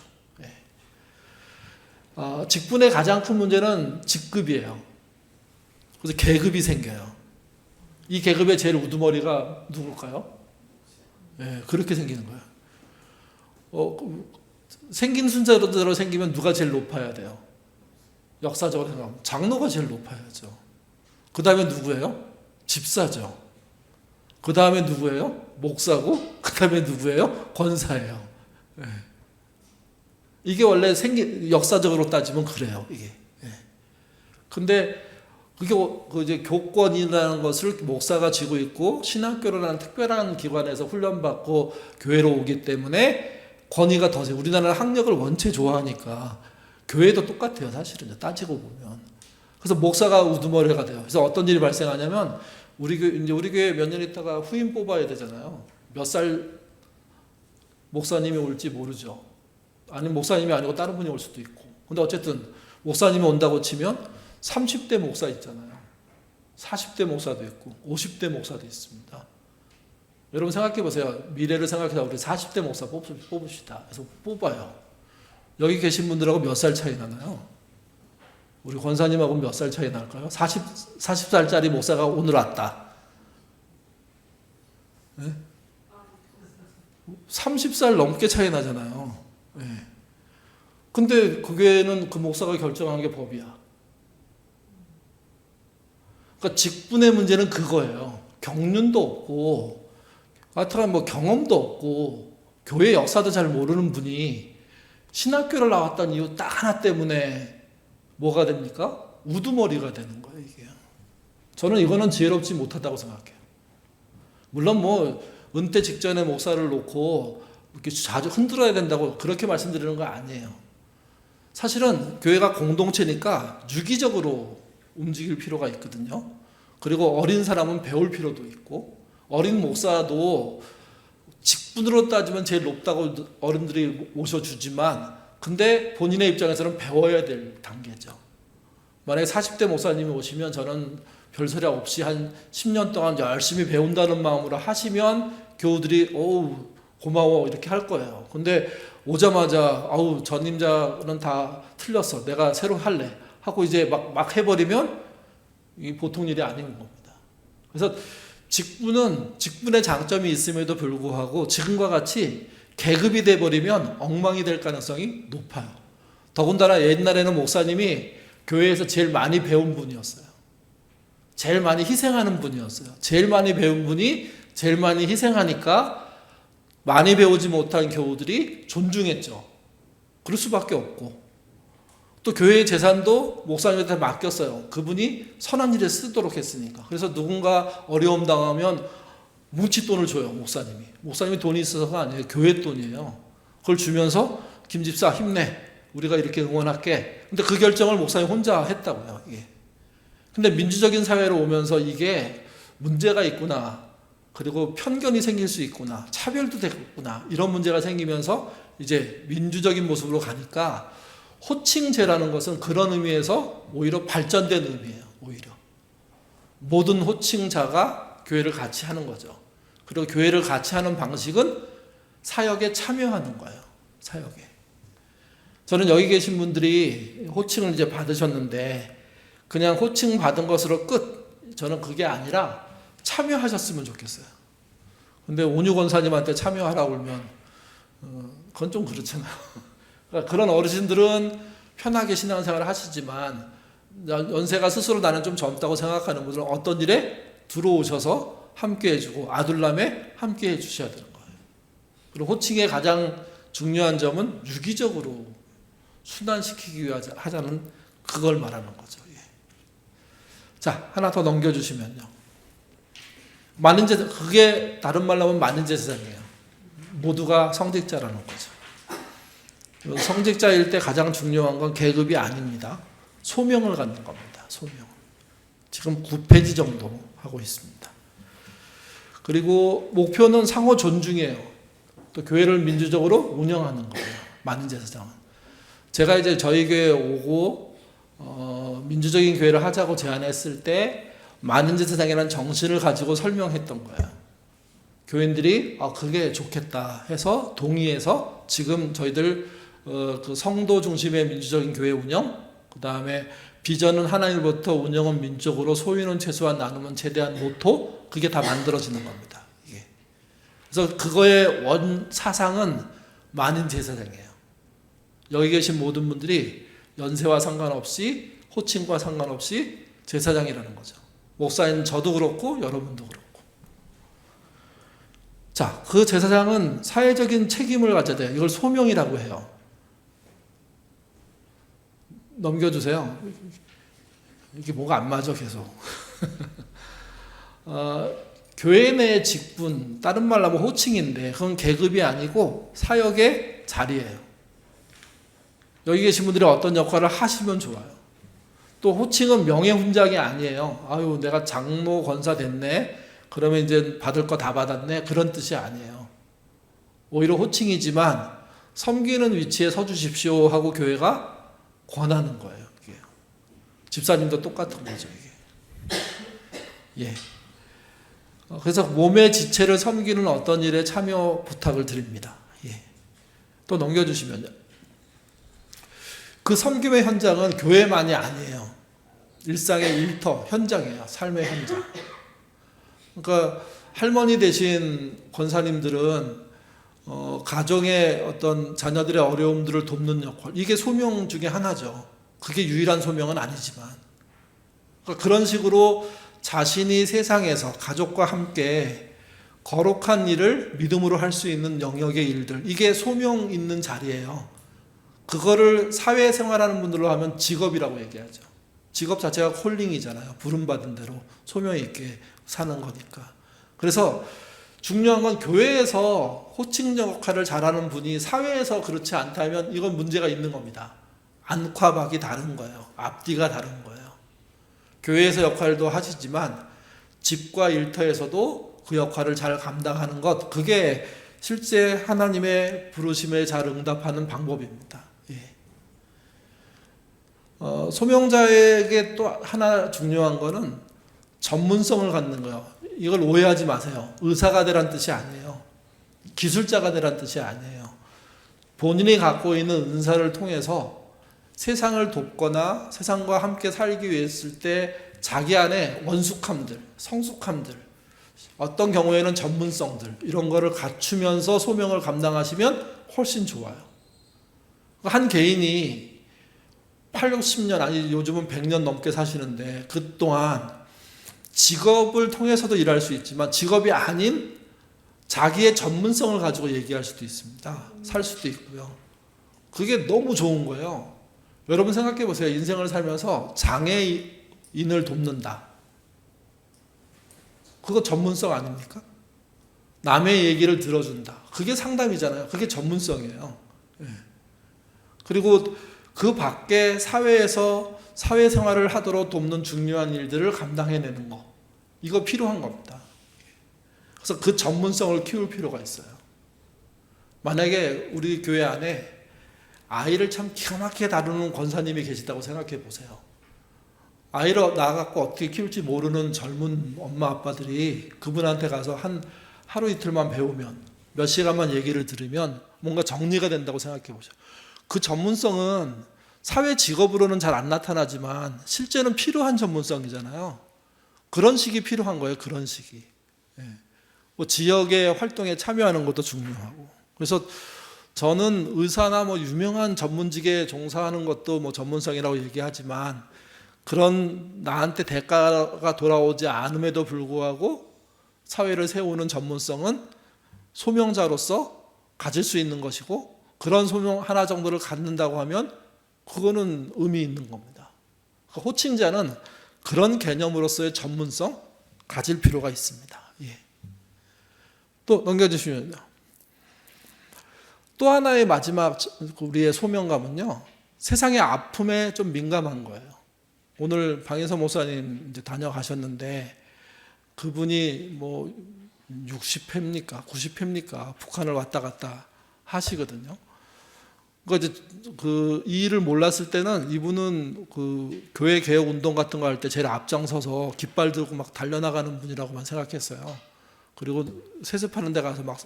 Speaker 1: 직분의 가장 큰 문제는 직급이에요. 그래서 계급이 생겨요. 이 계급의 제일 우두머리가 누굴까요? 그렇게 생기는 거예요. 생긴 순서대로 생기면 누가 제일 높아야 돼요? 역사적으로 생각하면 장로가 제일 높아야죠. 그 다음에 누구예요? 집사죠. 그 다음에 누구예요? 목사고, 그 다음에 누구예요? 권사예요. 예. 이게 원래 역사적으로 따지면 그래요, 이게. 예. 근데 그게 이제 교권이라는 것을 목사가 쥐고 있고, 신학교라는 특별한 기관에서 훈련받고 교회로 오기 때문에 권위가 더 세요. 우리나라는 학력을 원체 좋아하니까 교회도 똑같아요, 사실은 따지고 보면. 그래서 목사가 우두머리가 돼요. 그래서 어떤 일이 발생하냐면 우리 교회 몇 년 있다가 후임 뽑아야 되잖아요. 몇 살 목사님이 올지 모르죠. 아니면 목사님이 아니고 다른 분이 올 수도 있고. 근데 어쨌든 목사님이 온다고 치면 30대 목사 있잖아요. 40대 목사도 있고 50대 목사도 있습니다. 여러분 생각해 보세요. 미래를 생각해서 우리 40대 목사 뽑읍시다. 그래서 뽑아요. 여기 계신 분들하고 몇 살 차이 나나요? 우리 권사님하고 몇 살 차이 날까요? 40살짜리 목사가 오늘 왔다. 네? 30살 넘게 차이 나잖아요. 네. 근데 그게는 그 목사가 결정한 게 법이야. 그러니까 직분의 문제는 그거예요. 경륜도 없고, 하여튼 뭐 경험도 없고, 교회 역사도 잘 모르는 분이 신학교를 나왔다는 이유 딱 하나 때문에 뭐가 됩니까? 우두머리가 되는 거예요, 이게. 저는 이거는 지혜롭지 못하다고 생각해요. 물론 뭐 은퇴 직전에 목사를 놓고 이렇게 자주 흔들어야 된다고 그렇게 말씀드리는 거 아니에요. 사실은 교회가 공동체니까 유기적으로 움직일 필요가 있거든요. 그리고 어린 사람은 배울 필요도 있고, 어린 목사도 직분으로 따지면 제일 높다고 어른들이 모셔주지만, 근데 본인의 입장에서는 배워야 될 단계죠. 만약에 40대 목사님이 오시면 저는 별소리 없이 한 10년 동안 열심히 배운다는 마음으로 하시면 교우들이 어우 고마워 이렇게 할 거예요. 근데 오자마자 아우 전임자는 다 틀렸어, 내가 새로 할래 하고 이제 막 해버리면 이 보통 일이 아닌 겁니다. 그래서 직분의 장점이 있음에도 불구하고 지금과 같이 계급이 돼버리면 엉망이 될 가능성이 높아요. 더군다나 옛날에는 목사님이 교회에서 제일 많이 배운 분이었어요. 제일 많이 희생하는 분이었어요. 제일 많이 배운 분이 제일 많이 희생하니까 많이 배우지 못한 교우들이 존중했죠. 그럴 수밖에 없고, 또 교회의 재산도 목사님한테 맡겼어요. 그분이 선한 일에 쓰도록 했으니까. 그래서 누군가 어려움 당하면 뭉칫돈을 줘요, 목사님이. 목사님이 돈이 있어서가 아니에요. 교회 돈이에요. 그걸 주면서 김 집사 힘내, 우리가 이렇게 응원할게. 근데 그 결정을 목사님 혼자 했다고요, 이게. 근데 민주적인 사회로 오면서 이게 문제가 있구나, 그리고 편견이 생길 수 있구나, 차별도 되겠구나, 이런 문제가 생기면서 이제 민주적인 모습으로 가니까 호칭제라는 것은 그런 의미에서 오히려 발전된 의미예요. 오히려 모든 호칭자가 교회를 같이 하는 거죠. 그리고 교회를 같이 하는 방식은 사역에 참여하는 거예요. 사역에. 저는 여기 계신 분들이 호칭을 이제 받으셨는데 그냥 호칭 받은 것으로 끝, 저는 그게 아니라 참여하셨으면 좋겠어요. 근데 온유 권사님한테 참여하라고 그러면 그건 좀 그렇잖아요. 그러니까 그런 어르신들은 편하게 신앙생활을 하시지만 연세가 스스로 나는 좀 젊다고 생각하는 분들은 어떤 일에 들어오셔서 함께 해주고 아둘람에 함께 해주셔야 되는 거예요. 그리고 호칭의 가장 중요한 점은 유기적으로 순환시키기 위해 하자는 그걸 말하는 거죠. 예. 자, 하나 더 넘겨주시면요. 많은 제사, 그게 다른 말로 하면 많은 제사장이에요. 모두가 성직자라는 거죠. 성직자일 때 가장 중요한 건 계급이 아닙니다. 소명을 갖는 겁니다. 소명. 지금 9페이지 정도 하고 있습니다. 그리고 목표는 상호 존중이에요. 또 교회를 민주적으로 운영하는 거예요. 많은 제사장은. 제가 이제 저희 교회에 오고 민주적인 교회를 하자고 제안했을 때 많은 제사장이라는 정신을 가지고 설명했던 거예요. 교인들이 그게 좋겠다 해서 동의해서 지금 저희들 그 성도 중심의 민주적인 교회 운영, 그 다음에 비전은 하나님으로부터, 운영은 민족으로, 소유는 최소한, 나눔은 최대한 모토, 그게 다 만들어지는 겁니다. 이게. 그래서 그거의 원 사상은 만인 제사장이에요. 여기 계신 모든 분들이 연세와 상관없이, 호칭과 상관없이 제사장이라는 거죠. 목사인 저도 그렇고 여러분도 그렇고. 자, 그 제사장은 사회적인 책임을 가져야 돼요. 이걸 소명이라고 해요. 넘겨주세요. 이게 뭐가 안 맞아 계속. 교회 내 직분, 다른 말로 하면 호칭인데 그건 계급이 아니고 사역의 자리예요. 여기 계신 분들이 어떤 역할을 하시면 좋아요. 또 호칭은 명예훈장이 아니에요. 아유, 내가 장로 권사 됐네. 그러면 이제 받을 거 다 받았네. 그런 뜻이 아니에요. 오히려 호칭이지만 섬기는 위치에 서 주십시오 하고 교회가 권하는 거예요. 이게. 집사님도 똑같은 거죠. 이게. 예. 그래서 몸의 지체를 섬기는 어떤 일에 참여 부탁을 드립니다. 예. 또 넘겨주시면요. 그 섬김의 현장은 교회만이 아니에요. 일상의 일터, 현장이에요. 삶의 현장. 그러니까 할머니 되신 권사님들은 가정의 어떤 자녀들의 어려움들을 돕는 역할, 이게 소명 중에 하나죠. 그게 유일한 소명은 아니지만. 그러니까 그런 식으로 자신이 세상에서 가족과 함께 거룩한 일을 믿음으로 할 수 있는 영역의 일들, 이게 소명 있는 자리예요. 그거를 사회생활하는 분들로 하면 직업이라고 얘기하죠. 직업 자체가 콜링이잖아요. 부름받은 대로 소명 있게 사는 거니까. 그래서 중요한 건 교회에서 호칭 역할을 잘하는 분이 사회에서 그렇지 않다면 이건 문제가 있는 겁니다. 안팎박이 다른 거예요. 앞뒤가 다른 거예요. 교회에서 역할도 하시지만 집과 일터에서도 그 역할을 잘 감당하는 것, 그게 실제 하나님의 부르심에 잘 응답하는 방법입니다. 예. 소명자에게 또 하나 중요한 거는 전문성을 갖는 거예요. 이걸 오해하지 마세요. 의사가 되란 뜻이 아니에요. 기술자가 되란 뜻이 아니에요. 본인이 갖고 있는 은사를 통해서 세상을 돕거나 세상과 함께 살기 위해 했을 때 자기 안에 원숙함들, 성숙함들, 어떤 경우에는 전문성들, 이런 거를 갖추면서 소명을 감당하시면 훨씬 좋아요. 한 개인이 8, 60년, 아니 요즘은 100년 넘게 사시는데 그동안 직업을 통해서도 일할 수 있지만 직업이 아닌 자기의 전문성을 가지고 얘기할 수도 있습니다. 살 수도 있고요. 그게 너무 좋은 거예요. 여러분 생각해 보세요. 인생을 살면서 장애인을 돕는다. 그거 전문성 아닙니까? 남의 얘기를 들어준다. 그게 상담이잖아요. 그게 전문성이에요. 예. 그리고 그 밖에 사회에서 사회생활을 하도록 돕는 중요한 일들을 감당해내는 거. 이거 필요한 겁니다. 그래서 그 전문성을 키울 필요가 있어요. 만약에 우리 교회 안에 아이를 참 기가 막히게 다루는 권사님이 계시다고 생각해 보세요. 아이를 낳아갖고 어떻게 키울지 모르는 젊은 엄마 아빠들이 그분한테 가서 하루 이틀만 배우면, 몇 시간만 얘기를 들으면 뭔가 정리가 된다고 생각해 보세요. 그 전문성은 사회 직업으로는 잘 안 나타나지만 실제는 필요한 전문성이잖아요. 그런 식이 필요한 거예요. 그런 식이. 예. 뭐 지역의 활동에 참여하는 것도 중요하고. 그래서 저는 의사나 뭐 유명한 전문직에 종사하는 것도 뭐 전문성이라고 얘기하지만 그런 나한테 대가가 돌아오지 않음에도 불구하고 사회를 세우는 전문성은 소명자로서 가질 수 있는 것이고, 그런 소명 하나 정도를 갖는다고 하면 그거는 의미 있는 겁니다. 호칭자는 그런 개념으로서의 전문성 가질 필요가 있습니다. 예. 또 넘겨주시면요. 또 하나의 마지막 우리의 소명감은요, 세상의 아픔에 좀 민감한 거예요. 오늘 방인서 목사님 이제 다녀가셨는데 그분이 뭐 60회입니까 90회입니까 북한을 왔다 갔다 하시거든요. 그러니까 이제 이 일을 몰랐을 때는 이분은 그 교회 개혁 운동 같은 거 할 때 제일 앞장서서 깃발 들고 막 달려나가는 분이라고만 생각했어요. 그리고 세습하는 데 가서 막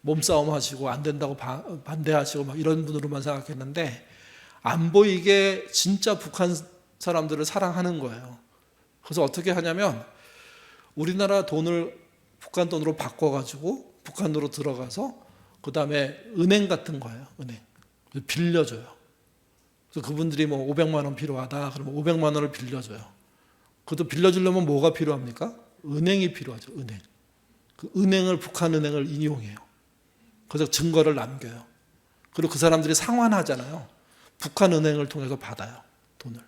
Speaker 1: 몸싸움 하시고 안 된다고 반대하시고 막 이런 분으로만 생각했는데, 안 보이게 진짜 북한 사람들을 사랑하는 거예요. 그래서 어떻게 하냐면 우리나라 돈을 북한 돈으로 바꿔가지고 북한으로 들어가서 그 다음에 은행 같은 거예요. 은행 빌려줘요. 그래서 그분들이 뭐 500만 원 필요하다 그러면 500만 원을 빌려줘요. 그것도 빌려주려면 뭐가 필요합니까? 은행이 필요하죠. 은행. 그 은행을 북한 은행을 인용해요. 그래서 증거를 남겨요. 그리고 그 사람들이 상환하잖아요. 북한 은행을 통해서 받아요. 돈을.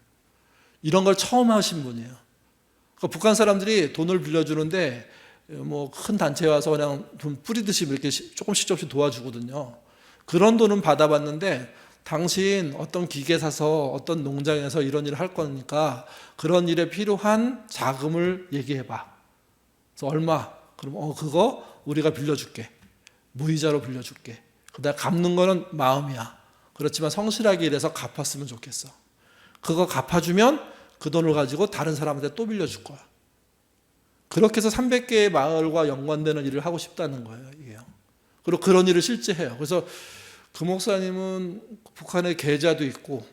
Speaker 1: 이런 걸 처음 하신 분이에요. 그러니까 북한 사람들이 돈을 빌려주는데 뭐 큰 단체에 와서 그냥 돈 뿌리듯이 이렇게 조금씩 도와주거든요. 그런 돈은 받아봤는데 당신 어떤 기계 사서 어떤 농장에서 이런 일을 할 거니까 그런 일에 필요한 자금을 얘기해봐. 그래서 얼마? 그럼 그거 우리가 빌려줄게. 무이자로 빌려줄게. 그다음 갚는 거는 마음이야. 그렇지만 성실하게 일해서 갚았으면 좋겠어. 그거 갚아주면 그 돈을 가지고 다른 사람한테 또 빌려줄 거야. 그렇게 해서 300개의 마을과 연관되는 일을 하고 싶다는 거예요. 이게요. 그리고 그런 일을 실제 해요. 그래서 그 목사님은 북한에 계좌도 있고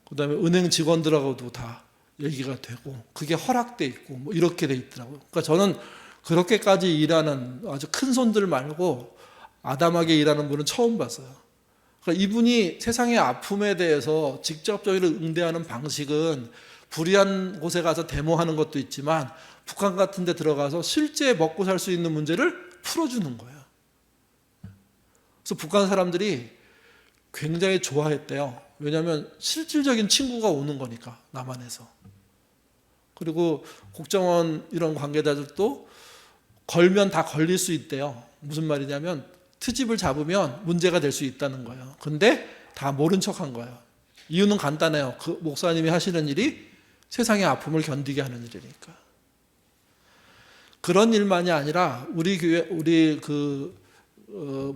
Speaker 1: 그다음에 은행 직원들하고도 다 얘기가 되고 그게 허락돼 있고 뭐 이렇게 돼 있더라고요. 그러니까 저는 그렇게까지 일하는 아주 큰 손들 말고 아담하게 일하는 분은 처음 봤어요. 그러니까 이분이 세상의 아픔에 대해서 직접적으로 응대하는 방식은 불의한 곳에 가서 데모하는 것도 있지만 북한 같은 데 들어가서 실제 먹고 살 수 있는 문제를 풀어주는 거예요. 그래서 북한 사람들이 굉장히 좋아했대요. 왜냐하면 실질적인 친구가 오는 거니까 남한에서. 그리고 국정원 이런 관계자들도 걸면 다 걸릴 수 있대요. 무슨 말이냐면 트집을 잡으면 문제가 될 수 있다는 거예요. 근데 다 모른 척한 거예요. 이유는 간단해요. 그 목사님이 하시는 일이 세상의 아픔을 견디게 하는 일이니까. 그런 일만이 아니라 우리 교회 우리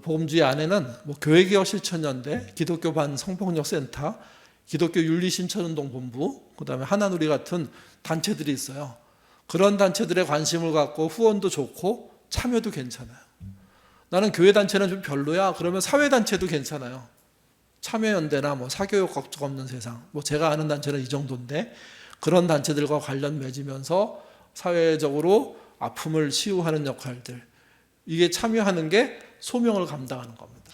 Speaker 1: 보험주의 안에는 뭐 교회개혁 실천연대, 기독교 반 성폭력 센터, 기독교 윤리신천운동 본부, 그다음에 하나누리 같은 단체들이 있어요. 그런 단체들의 관심을 갖고 후원도 좋고 참여도 괜찮아요. 나는 교회 단체는 좀 별로야. 그러면 사회 단체도 괜찮아요. 참여연대나 뭐 사교육 걱정 없는 세상, 뭐 제가 아는 단체는 이 정도인데 그런 단체들과 관련 맺으면서 사회적으로 아픔을 치유하는 역할들, 이게 참여하는 게 소명을 감당하는 겁니다.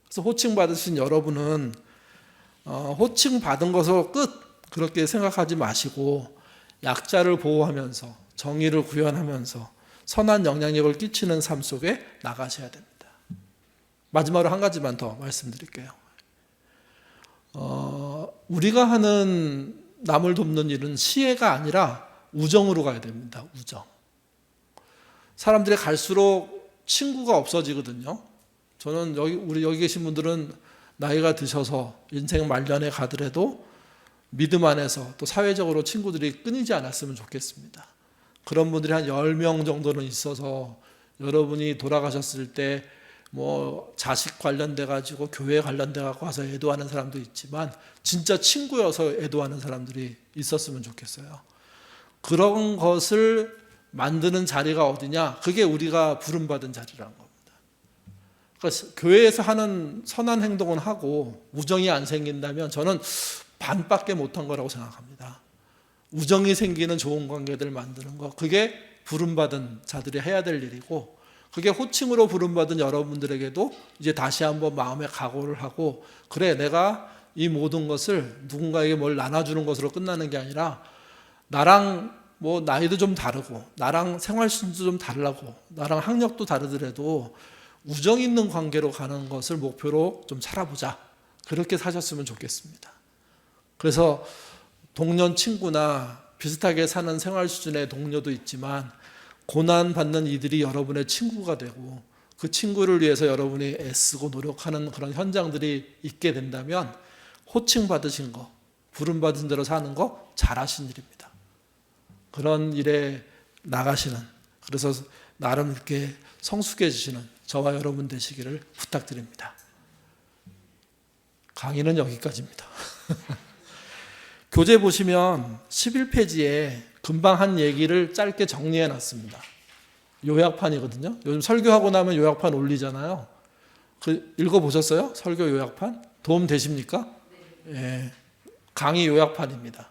Speaker 1: 그래서 호칭 받으신 여러분은 호칭 받은 것으로 끝 그렇게 생각하지 마시고 약자를 보호하면서 정의를 구현하면서 선한 영향력을 끼치는 삶 속에 나가셔야 됩니다. 마지막으로 한 가지만 더 말씀드릴게요. 우리가 하는 남을 돕는 일은 시혜가 아니라 우정으로 가야 됩니다. 우정. 사람들이 갈수록 친구가 없어지거든요. 저는 우리 여기 계신 분들은 나이가 드셔서 인생 말년에 가더라도 믿음 안에서 또 사회적으로 친구들이 끊이지 않았으면 좋겠습니다. 그런 분들이 한 10명 정도는 있어서 여러분이 돌아가셨을 때 뭐 자식 관련돼 가지고 교회 관련돼 갖고 와서 애도하는 사람도 있지만 진짜 친구여서 애도하는 사람들이 있었으면 좋겠어요. 그런 것을 만드는 자리가 어디냐? 그게 우리가 부름받은 자리라는 겁니다. 그러니까 교회에서 하는 선한 행동은 하고 우정이 안 생긴다면 저는 반밖에 못한 거라고 생각합니다. 우정이 생기는 좋은 관계들을 만드는 거, 그게 부름받은 자들이 해야 될 일이고, 그게 호칭으로 부름받은 여러분들에게도 이제 다시 한번 마음의 각오를 하고, 그래 내가 이 모든 것을 누군가에게 뭘 나눠주는 것으로 끝나는 게 아니라 나랑 뭐 나이도 좀 다르고 나랑 생활 수준도 좀 다르고 나랑 학력도 다르더라도 우정 있는 관계로 가는 것을 목표로 좀 살아보자. 그렇게 사셨으면 좋겠습니다. 그래서 동년 친구나 비슷하게 사는 생활 수준의 동료도 있지만 고난받는 이들이 여러분의 친구가 되고 그 친구를 위해서 여러분이 애쓰고 노력하는 그런 현장들이 있게 된다면 호칭 받으신 거, 부름받은 대로 사는 거 잘하신 일입니다. 그런 일에 나가시는, 그래서 나름 이렇게 성숙해지시는 저와 여러분 되시기를 부탁드립니다. 강의는 여기까지입니다. 교재 보시면 11페이지에 금방 한 얘기를 짧게 정리해 놨습니다. 요약판이거든요. 요즘 설교하고 나면 요약판 올리잖아요. 읽어보셨어요? 설교 요약판? 도움 되십니까? 예, 강의 요약판입니다.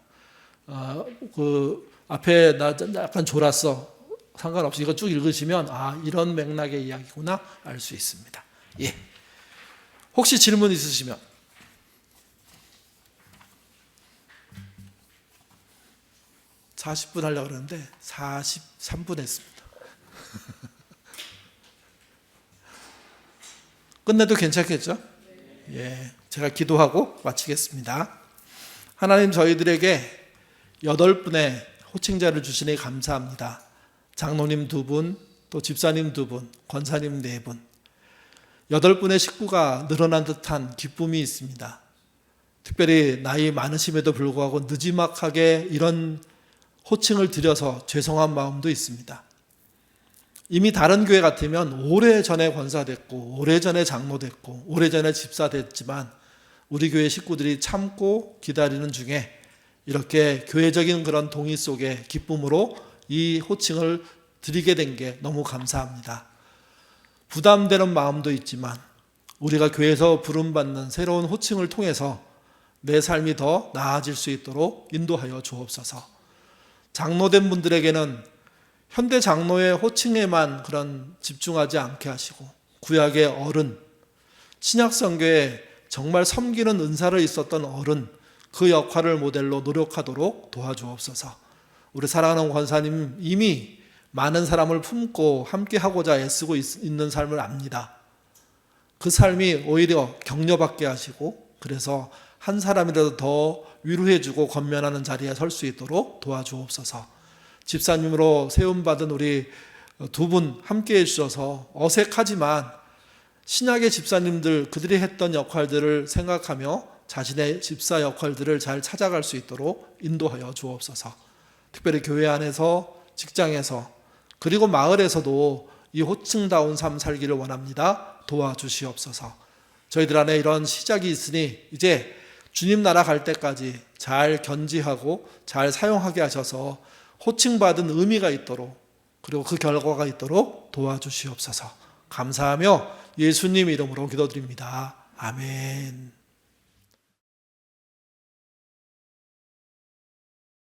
Speaker 1: 앞에 나 약간 졸았어. 상관없이 이거 쭉 읽으시면 이런 맥락의 이야기구나 알 수 있습니다. 예. 혹시 질문 있으시면. 40분 하려고 그러는데 43분 했습니다. 끝내도 괜찮겠죠? 예, 제가 기도하고 마치겠습니다. 하나님, 저희들에게 8분의 호칭자를 주시니 감사합니다. 장로님 2분, 또 집사님 2분, 권사님 4분, 8분의 식구가 늘어난 듯한 기쁨이 있습니다. 특별히 나이 많으심에도 불구하고 느지막하게 이런 호칭을 드려서 죄송한 마음도 있습니다. 이미 다른 교회 같으면 오래전에 권사 됐고 오래전에 장로 됐고 오래전에 집사 됐지만 우리 교회 식구들이 참고 기다리는 중에 이렇게 교회적인 그런 동의 속에 기쁨으로 이 호칭을 드리게 된 게 너무 감사합니다. 부담되는 마음도 있지만 우리가 교회에서 부름받는 새로운 호칭을 통해서 내 삶이 더 나아질 수 있도록 인도하여 주옵소서. 장로된 분들에게는 현대 장로의 호칭에만 그런 집중하지 않게 하시고 구약의 어른, 신약성교에 정말 섬기는 은사를 있었던 어른, 그 역할을 모델로 노력하도록 도와주옵소서. 우리 사랑하는 권사님 이미 많은 사람을 품고 함께하고자 애쓰고 있는 삶을 압니다. 그 삶이 오히려 격려받게 하시고 그래서 한 사람이라도 더 위로해주고 권면하는 자리에 설 수 있도록 도와주옵소서. 집사님으로 세움받은 우리 2분 함께해 주셔서 어색하지만 신약의 집사님들 그들이 했던 역할들을 생각하며 자신의 집사 역할들을 잘 찾아갈 수 있도록 인도하여 주옵소서. 특별히 교회 안에서, 직장에서, 그리고 마을에서도 이 호칭다운 삶 살기를 원합니다. 도와주시옵소서. 저희들 안에 이런 시작이 있으니 이제 주님 나라 갈 때까지 잘 견지하고 잘 사용하게 하셔서 호칭받은 의미가 있도록 그리고 그 결과가 있도록 도와주시옵소서. 감사하며 예수님 이름으로 기도드립니다. 아멘.